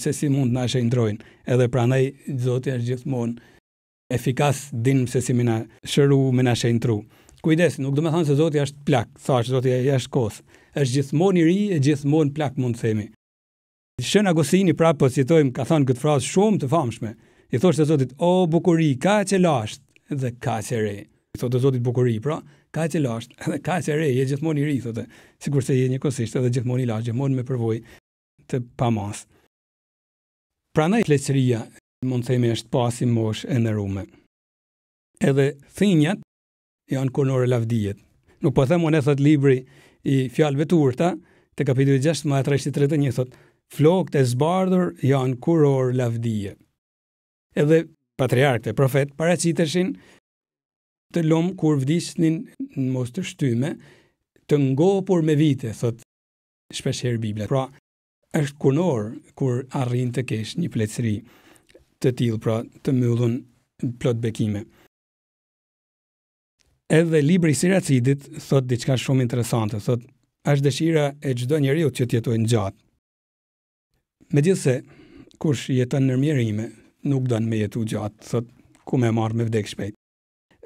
se si mund na shëndrojnë. Edhe prandaj Zoti është gjithmonë efikas, din se si më na shëru, më na shëndru. Kujdes, nuk do të thonë se Zoti është plak, thash Zoti është kohës. Është gjithmonë i ri e gjithmonë plak, mund të themi. Shën Agostini prapë po citojmë, ka thënë këtë frazë shumë të famshme. I thoshte Zotit: "O bukuri, kaq e lashtë dhe kaq e re." I thotë Zotit bukuri, pra kaq e lashtë dhe kaq e re, je gjithmonë i ri, thotë, sikurse je njëkohësisht edhe gjithmonë i lashtë, gjithmonë me përvojë të pamas. Prandaj pleqëria, mund të themi, është pasi moshë e ndërume. Edhe thinjat janë kurnore lavdijet. Nuk po them unë, thot libri i fjalëve të urta, te kapitulli 16 rreshti 31 thot: "Flokët e zbardhur janë kuror lavdije." Edhe patriarkët e profet paraqiteshin të lom kur vdisnin në mos të shtyme, të ngopur me vite, thot shpeshherë Bibla. Pra, është kunor kur arrin të kesh një pleqëri të tillë, pra të mbyllun plot bekime. Edhe libri i Siracidit thot diçka shumë interesante, thot: "Është dëshira e çdo njeriu që të jetojë gjatë. Megjithse kush jeton në mirëme nuk don me jetu gjatë, thot, ku më marr me vdek shpejt."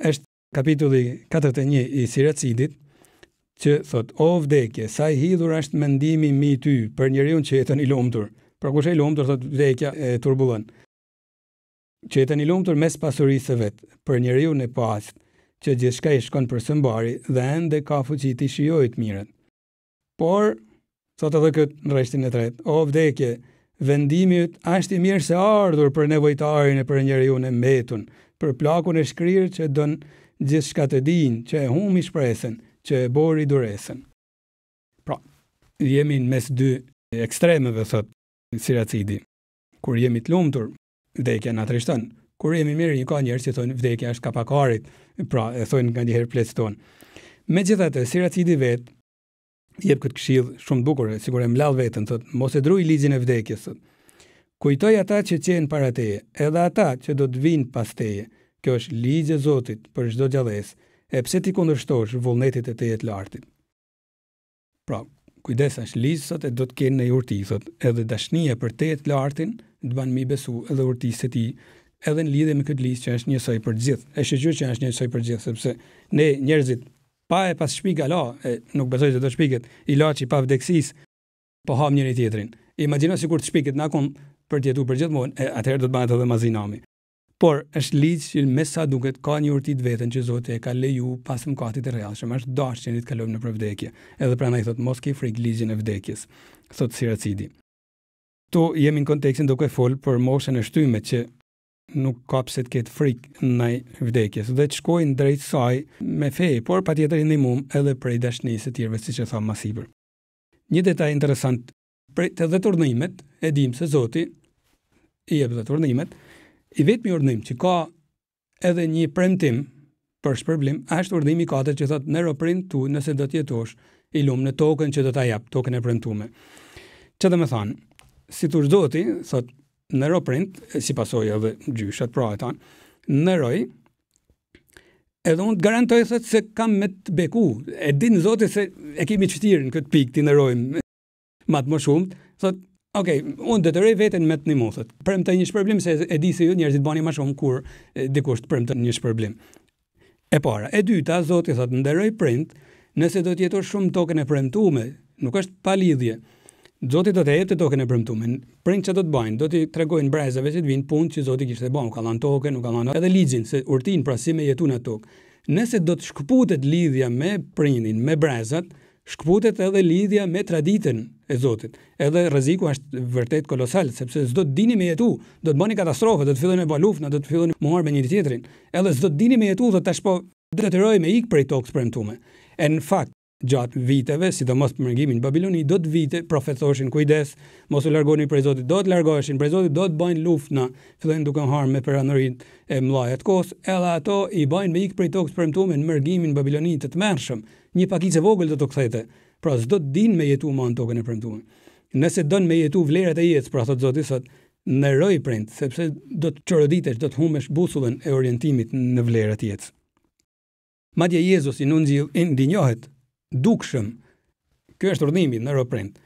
Është kapitulli 41 i Siracidit që thot: "O vdekje, sa i hidhur është mendimi mbi ty për njeriu që jeton i lumtur." Pra kush e i lumtur, thot, vdekja e turbullon. Që jeton i lumtur mes pasurisë së vet, për njeriu e paqët, që gjithçka i shkon për së mbari dhe ende ka fuqi të shijojë të mirën. Por thot edhe këtë në rreshtin e tretë: "O vdekje, vendimi yt është i mirë se ardhur për nevojtarin e për njeriu e mbetur, për plakun e shkrirë që don gjithçka të dinë, që e humbi shpresën, që e bori duresën." Pra, jemi në mes dy ekstremeve, thot Siracidi. Kur jemi të lumtur, vdekja na trishton. Kur jemi mirë, ka njerëz që thonë vdekja është kapakarit, pra e thonë nganjëherë pleqton. Megjithatë, Siracidi vet jep këtë këshill shumë të bukur, sikur e mbledh veten, thot: "Mos e druj ligjin e vdekjes, thot. Kujtoj ata që qenë para teje, edhe ata që do të vinë pas teje. Kjo është ligji i Zotit për çdo gjallëes, e pse ti kundërshtosh vullnetit e teje të lartit." Pra, kujdes, është ligj sot e do të kenë në urti, thot, edhe dashnia për teje të lartin të bën mi besu edhe urtisë së tij, edhe në lidhje me këtë ligj që është njësoj për gjithë. E shqyrë që është njësoj për gjithë, sepse ne njerëzit pa e pas shpika la, nuk besoj se do shpiket, i laçi pa vdekësisë, po ham njëri tjetrin. Imagjino sikur të shpiket nakon për të jetuar për gjithmonë, atëherë do të bëhet edhe mazinami. Por është ligj që me sa duket ka një urtit vetën që Zoti e ka leju pas mëkatit të rrallshëm, është dashur që ne të kalojmë nëpër vdekje. Edhe prandaj thot mos ke frikë ligjin e vdekjes, thot Siracidi. Tu jemi në kontekstin duke fol për moshën e shtymet që nuk ka pse të ketë frikë ndaj vdekjes dhe të shkojnë drejt saj me fe, por patjetër i ndihmum edhe prej dashurisë së tjerëve, siç e tham më sipër. Një detaj interesant për të dhe turnimet, e dim se Zoti i jep dhe turnimet. I vetmi urdhim që ka edhe një premtim për shpërblim, është urdhimi 4 që thot në roprin tu nëse do të jetosh i lumë në tokën që do ta jap, tokën e premtuar. Çfarë do të thonë? Si thua Zoti, thot në roprin, si pasojë edhe gjyshat pra e tan, në roj, edhe unë të garantoj thot se kam me të beku. E din Zoti se e kemi çftirën këtë pikë ti në roj më shumë, thot okej, unë detyroj veten me të ndihmu, thot. Premtoj një shpërblim se e di se ju njerëzit bani më shumë kur dikush të premton një shpërblim. E para, e dyta, Zoti thot, nderoj prind, nëse do të jetosh shumë tokën e premtuar, nuk është pa lidhje. Zoti do të jepte tokën e premtuar. Prind çfarë do të bëjnë? Do t'i tregojnë brezave që të vinë punë që Zoti kishte bënë, ka dhënë tokën, nuk ka dhënë edhe ligjin se urtin pra si me jetu në tokë. Nëse do të shkëputet lidhja me prindin, me brezat, shkëputet edhe lidhja me traditën e Zotit. Edhe rreziku është vërtet kolosal, sepse s'do të dini me jetu, do të bëni katastrofë, do të filloni me bë luftë, do të filloni me marrë me njëri tjetrin. Edhe s'do të dini me jetu, tash po detyroj me ik prej tokës premtuar. E në fakt, gjatë viteve, sidomos për mërgimin në Babiloni, do të vite profetoshin kujdes, mos u largoni prej Zotit, do të largoheshin prej Zotit, do të bëjnë luftë, fillojnë duke harë me peranërinë e mëdha të kohës, edhe ato i bëjnë me ik prej tokës premtuar në mërgimin në Babiloni të tmerrshëm. Një pakicë vogël do të kthete. Pra s'do të dinë me jetu më në tokën e premtuar. Nëse don me jetu vlerat e jetës, pra thot Zoti sot, ndëroj prind, sepse do të çoroditesh, do të humbesh busullën e orientimit në vlerat e jetës. Madje Jezusi në Ungjil ndinjohet dukshëm. Ky është urdhimi ndëroj prind.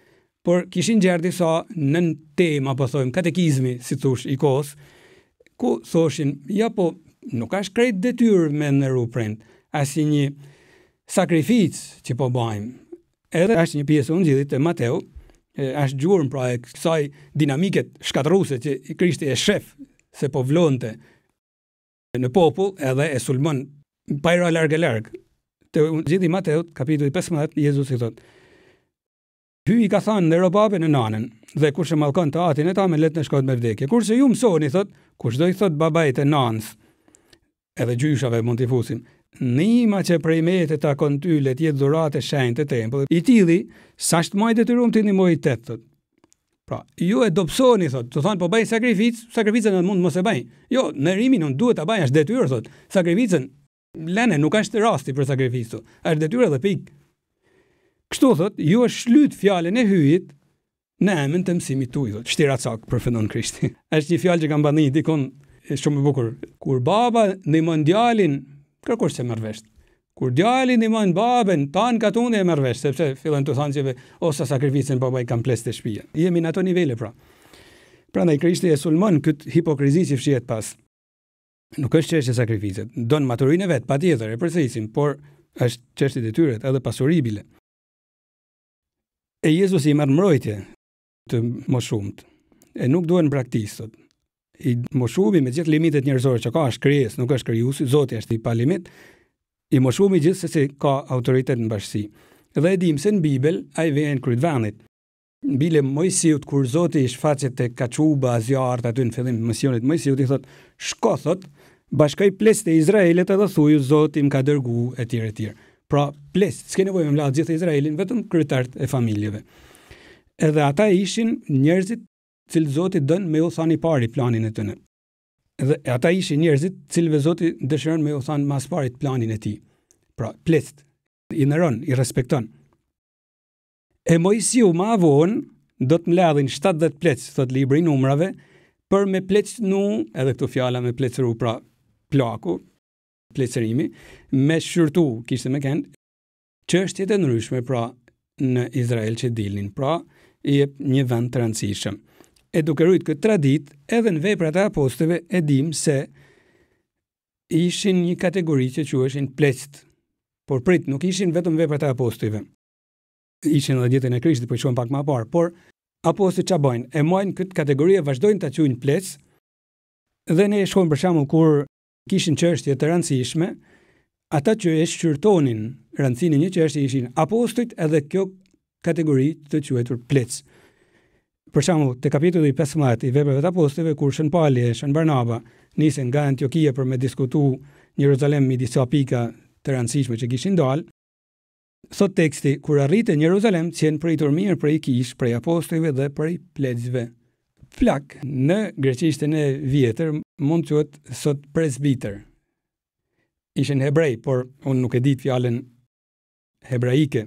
Por kishin gjerë disa nën tema, po thojmë katekizmi, si thosh i kohës, ku thoshin, ja po nuk ka krejt detyrë me ndëroj prind, as një sakrificë që po bëjmë. Edhe është një pjesë Ungjillit të Mateu, është gjurmë pra e kësaj dinamiket shkatërruese që Krishti e shef se po vlonte në popull edhe e sulmon pajra larg. Te Ungjilli Mateut, kapitulli 15, Jezusi thot: "Hy i ka thënë ndero babën e nanën, dhe kush e mallkon të atin e ta me let në shkot me vdekje. Kurse ju mësoni, thot, kush do i thot babait e nanës, edhe gjyshave mund t'i fusin, nima që prej mete ta kontylle t'jetë dhurate shenjtë të tempullit, i tilli, sa shtë maj detyrum t'i një moj të të thot. Pra, ju e dopsoni, thot, të thonë po bëj sakrificën në mund mos e bëj. Jo, në rimin unë duhet ta bëj, është detyrë, thot. Sakrificën, lene, nuk është rasti për sakrificë, është detyrë dhe pikë. Kështu, thot, ju e shlyt fjalën e hyjit në emën të mësimit tuaj, thot. Shtira cak përfundon Krishti. Është një fjalë që kam bani dikon shumë e bukur. Kur baba ndihmon djalin, kërkosh se merr vesh. Kur djali ndihmon babën, tan katunë e merr vesh, sepse fillojnë të thanë se ose sakrificën baba i kanë ples të shtëpia. Jemi në ato nivele pra. Prandaj Krishti e sulmon këtë hipokrizi që fshihet pas. Nuk është çështje sakrificët. Don maturinë vet, patjetër, e përsërisim, por është çështje detyre edhe pasuribile. E Jezusi merr mbrojtje të moshumt. E nuk duhen praktikë. I moshumi me gjithë limitet njerëzore që ka, është krijes, nuk është krijuesi, Zoti është i pa limit. I moshumi gjithsesi ka autoritet në bashkësi. Dhe e dim se në Bibël ai vjen kryet vendit. Bile Mojsiut kur Zoti i shfaqet te Kaçuba, zjarrt aty në fillim të misionit, Mojsiut i thot, shko thot, bashkoj plestë e Izraelit edhe thuju Zoti më ka dërguar etj. Pra plestë, s'ke nevojë me mbledh gjithë Izraelin, vetëm kryetarët e familjeve. Edhe ata ishin njerëzit cilë Zoti dën me u thani pari planin e tyre. Dhe ata ishin njerëzit cilëve Zoti dëshiron me u thani mas parit planin e tij. Pra, plest, i nëron, i respekton. E Mojsiu ma vonë do të mbledhin 70 plec, thot libri i numrave, për me plecnu, edhe këtu fjala me plecëru, pra plaku, plecërimi, me shqyrtu, kishte me kënd, çështjet e ndryshme pra në Izrael që dilnin, pra i jep një vend të rëndësishëm. E duke rujt këtë tradit, edhe në veprat e apostëve e dim se ishin një kategori që quheshin pleqt. Por prit, nuk ishin vetëm veprat e apostëve. Ishin edhe jetën e Krishtit, po i shohim pak më parë, por apostët ç'a bojnë? E mojnë këtë kategori e vazhdojnë ta quajnë pleqt, Dhe ne shkojmë për shembull kur kishin çështje të rëndësishme, ata që e shqyrtonin rëndësinë e një çështje ishin apostujt, edhe kjo kategori të quajtur plec. Për shembull, te kapitulli 15 i Veprave të Apostujve, kur Shën Pauli e Shën Barnaba nisen nga Antiokia për me diskutu në Jeruzalem mbi disa pika të rëndësishme që kishin dalë, thot teksti, kur arritën në Jeruzalem, qenë pritur mirë prej kish, prej apostujve dhe prej plecëve. Plak në greqishtën e vjetër mund të quhet sot presbiter. Ishin hebrej, por unë nuk e di fjalën hebraike.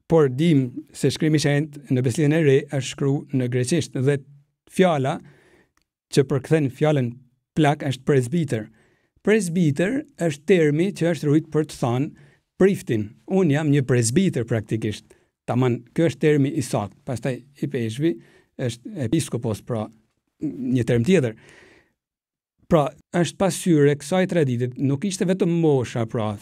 Por dim se shkrimi i shenjtë në Besledhjen e Re është shkruar në greqisht dhe fjala që përkthen fjalën plak është presbiter. Presbiter është termi që është rrit për të thënë priftin. Unë jam një presbiter praktikisht. Tamam, ky është termi i saktë. Pastaj i peshvi është episkopos, pra një term tjetër. Pra, është pasqyrë kësaj tradite, nuk ishte vetëm mosha pra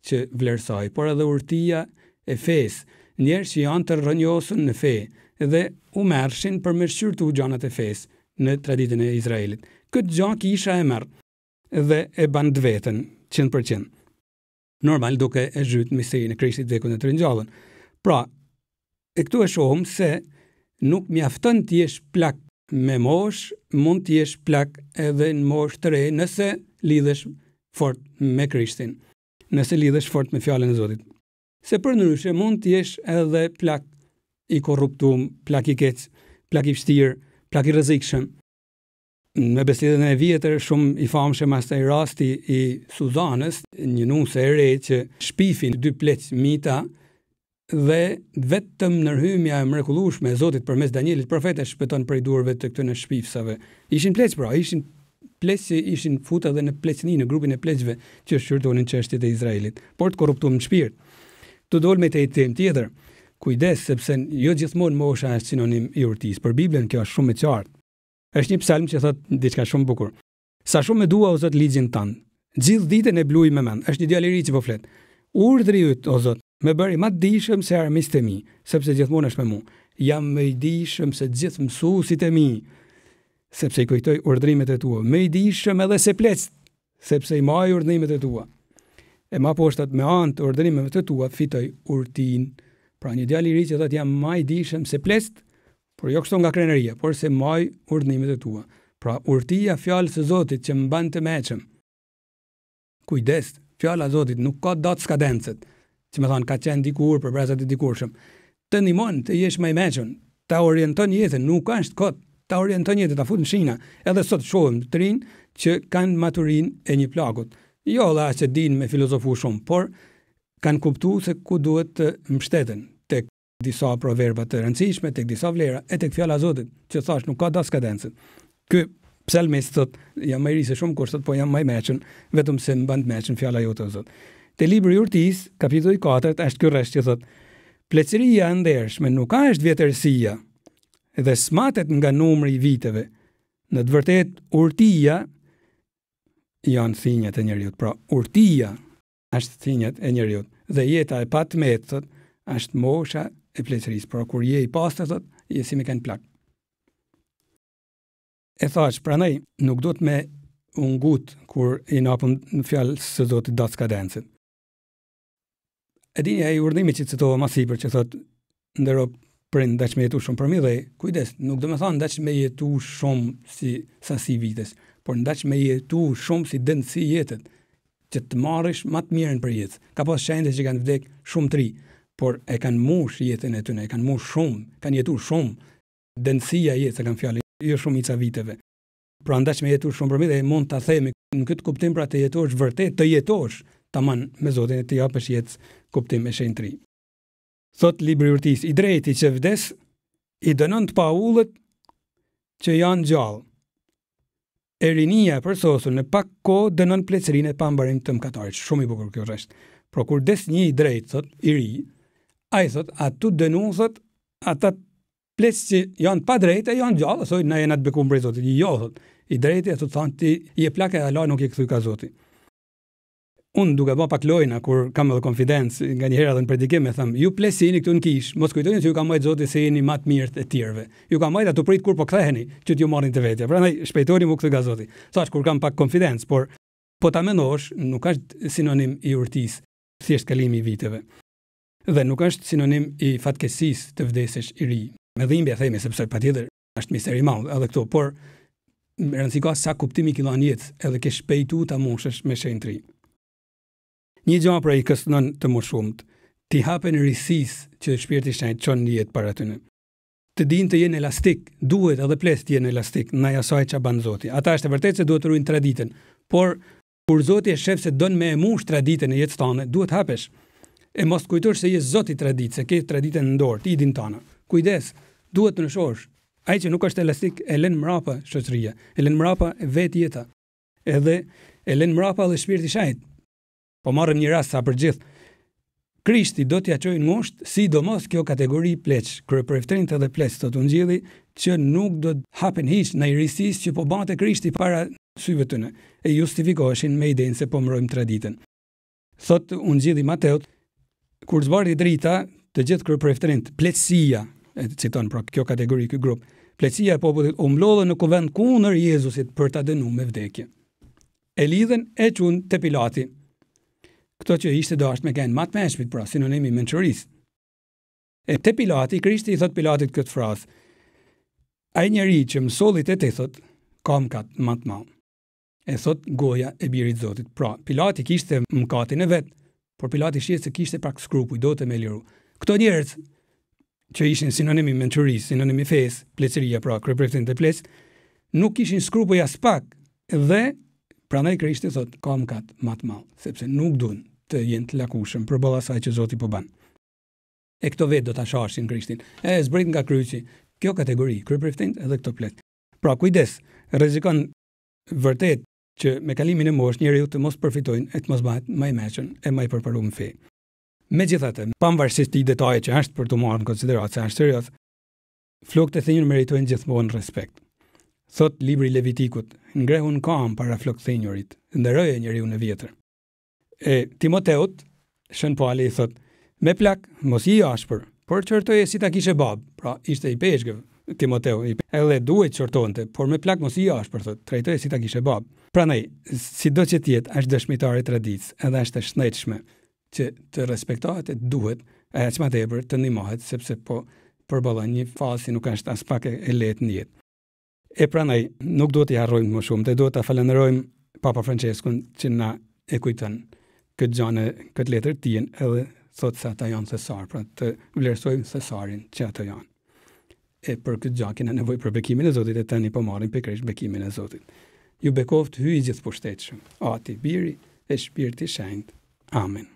që vlerësoj, por edhe urtia e fesë, njerëz që janë të rrënjosur në fe dhe u merrshin për me shqyrtu gjanat e fesë në traditën e Izraelit. Këtë gjë kisha e merr dhe e ban vetën 100%. Normal duke e zhyt misterinë e Krishtit dhe ku në të ringjallën. Pra, e këtu e shohëm se nuk mjafton të jesh plak me mosh, mund të jesh plak edhe në mosh të re nëse lidhesh fort me Krishtin, nëse lidhesh fort me fjalën e Zotit. Se përndryshe mund të jesh edhe plak i korruptum, plak i keq, plak i vështirë, plak i rrezikshëm. Në Besledhjen e vjetër shumë i famshëm asaj rasti i Suzanës, një nuse e re që shpifin 2 pleq mita dhe vetëm ndërhymja e mrekullueshme e Zotit përmes Danielit profetit shpëton prej durve të këtyre shpifsave. Ishin pleq pra, ishin pleq që ishin futur edhe në pleqni, në grupin e pleqve që shqyrtonin çështjet e Izraelit, por të korruptuar në shpirt. Të dol me të tem tjetër. Kujdes, sepse jo gjithmonë mosha është sinonim i urtisë. Për Biblën kjo është shumë e qartë. Është një psalm që thot diçka shumë bukur. Sa shumë e dua o Zot ligjin tënd. Gjithë ditën e bluj me mend. Është një djalë i ri që po flet. Urdhri yt o Zot, më bëri më të dijshëm se armiqtë e mi, sepse gjithmonë është me mua. Jam më i dijshëm se gjithë mësuesit e mi, sepse i kujtoj urdhrimet e tua. Më i dijshëm edhe se pleq, sepse i maj urdhrimet e tua. E ma poshtat me anë të urdhrimeve të tua fitoj urtin. Pra një djalë i ri që thot jam më i dijshëm se pleq, por jo kështu nga kreneria, por se maj urdhrimet e tua. Pra urtia fjalës së Zotit që mban të mëshëm. Kujdes, fjala e Zotit nuk ka datë skadencet, që më thonë ka qenë dikur për brazat e dikurshëm. Të ndihmon të jesh më i mëshëm, ta orienton jetën, nuk është kot, ta orienton jetën, ta fut në shina. Edhe sot shohim të rinj që kanë maturinë e një plagut. Jo dha që din me filozofu shumë, por kanë kuptuar se ku duhet të mbështeten tek disa proverba të rëndësishme, tek disa vlera, e tek fjala e Zotit, që thash nuk ka datë skadencet. Ky psalmist thot, jam më i ri se shumë kushtet, po jam më i mëshëm, vetëm se mban të mëshëm fjala jote o Zot. Te libri i urtisë, kapitulli 4, është ky rresht që thot: pleqëria e ndershme nuk është vjetërsia, dhe smatet nga numri i viteve. Në të vërtetë urtia janë thinjat e njeriut. Pra, urtia është thinjat e njeriut. Dhe jeta e patmet, thot, është mosha e pleqërisë. Pra, kur je i pastër, thot, je si me kanë plak. E thash, prandaj nuk do të me ungut kur i napëm në fjalë së Zotit datë skadencet. E dini ai urdhimi që citova më sipër që thot ndero prind dash me jetu shumë për mi dhe kujdes, nuk do të thonë dash me jetu shumë si sasi vites, por ndaç me jetu shumë si dënësi jetët, që të marrësh më të mirën për jetë. Ka pas shenjtë që kanë vdek shumë të ri, por e kanë mush jetën e tyre, e kanë mush shumë, kanë jetu shumë. Dënësia jetë, se kanë fjalë, jo shumica viteve. Pra ndaç me jetu shumë për mi dhe mund ta themi në këtë kuptim pra të jetosh vërtet, të jetosh tamam me Zotin e të japësh jetës kuptim e shenjtë të ri. Thot libri i urtisë, i drejti që vdes i dënon të paullët që janë gjallë. E rinia e përsosur në pak kohë dënon pleqërinë e pambarim të mëkatarit. Shumë i bukur kjo rresht. Por kur des një i drejt, thot, i ri, ai thot, atu dënu, thot, ata pleq që janë pa drejt e janë gjallë, thot, na jena të bekum prej Zotit. Jo, thot, i drejti e thot, thonë ti i e plak e Allah nuk i kthy ka Zoti. Unë duke bë pak lojna kur kam edhe konfidencë nga një herë edhe në predikim e them, ju plesini këtu në kish, mos kujtoni se ju ka marrë Zoti se jeni më të mirë të tjerëve. Ju ka marrë ato prit kur po ktheheni, që t'ju marrin të vetja. Prandaj shpejtoni mu këtë nga Zoti. Thash kur kam pak konfidencë, por po ta mendosh, nuk është sinonim i urtisë, thjesht kalimi i viteve. Dhe nuk është sinonim i fatkeqësisë të vdesësh i ri. Me dhimbje themi sepse patjetër është mister i madh edhe këtu, por rëndësi ka sa kuptimi ke dhënë jetë, edhe ke shpejtu ta moshësh me shenjë të ri. Një gjë pra i kësnon të më shumët, ti hapen risisë që Shpirti i Shenjtë çon në jetë para tyne. Të dinë të jenë elastik, duhet edhe ples të jenë elastik ndaj asaj çka ban Zoti. Ata është e vërtetë se duhet të ruajnë traditën, por kur Zoti e shef se don me e mush traditën e jetës tane, duhet hapesh. E mos kujtosh se je Zoti traditë, se ke traditën në dorë, ti din tana. Kujdes, duhet të nëshosh. Ai që nuk është elastik e lën mrapa shoqëria, e lën mrapa vetë jeta. Edhe e lën mrapa edhe Shpirti i Shenjtë. Po marrëm një rast sa për gjithë. Krishti do t'ja çojë në ngushtë, sidomos kjo kategori pleç, kryeprefterit edhe pleç të ungjilli, që nuk do të hapen hiç në risisë që po bante Krishti para syve tyre, e justifikoheshin me idenë se po mbrojmë traditën. Thot ungjilli Mateut, kur zbardhi drita, të gjithë kryeprefterit, pleçësia, e citon pra kjo kategori, ky grup, pleçësia e popullit u mblodhën në kuvend kundër Jezusit për ta dënuar me vdekje. E lidhen e çun te Pilati. Këto që ishte dashur me kënë matë meshpit, pra sinonimi mençurisë. E te Pilati, Krishti i thot Pilatit këtë frazë, ai njeri që më solli te ti, thot, ka mëkat më të madh. E thot goja e birit Zotit. Pra, Pilati kishte mëkatin e vet, por Pilati shihet se kishte pak skrupuj, do të me liru. Këto njerëz që ishin sinonimi mençurisë, sinonimi fesë, pleqëria, pra kryeprefterin të pleq, nuk kishin skrupuj as pak, dhe prandaj Krishti thot ka mëkat më të madh, sepse nuk duan të jenë të lakushëm përballë asaj që Zoti po bën. E këto vetë do ta shashin Krishtin. E zbrit nga kryqi. Kjo kategori, kryeprefterit edhe këto plet. Pra kujdes, rrezikon vërtet që me kalimin e moshës njeriu të mos përfitojnë e të mos bëhet më i mëshëm e më i përparuar në fe. Megjithatë, pavarësisht i detajet që është për të marrë në konsideratë se është serioz, flokët e thenjur meritojnë gjithmonë respekt. Thot libri i Levitikut, ngrehun kam para flokët thenjurit, nderoje njeriu në vjetër. E Timoteut, Shën Pauli i thot, me plak, mos i ashpër, por çortoje si ta kishe bab, pra ishte i peshgëv, Timoteu, edhe duhet çortonte, por me plak mos i ashpër, thot, trajtoje si ta kishe bab. Prandaj, sido që tjetë, është dëshmitare traditës, edhe është e shnetshme që të respektohet e duhet, e aq më tepër të ndihmohet, sepse po përballon një fazë që nuk është as pak e lehtë në jetë. E prandaj, nuk duhet t'i harrojmë më shumë, të duhet ta falenderojmë Papa Franceskun që na e kujton këtë gjane, këtë letër tien, edhe thot se ata janë thesar, pra të vlerësojmë thesarin që ata janë. E për këtë gjë kena nevojë për bekimin e Zotit, e tani po marrim pikërisht bekimin e Zotit. Ju bekoft hyj gjithë pushtetshëm. Ati, Biri e Shpirti i Shenjtë. Amen.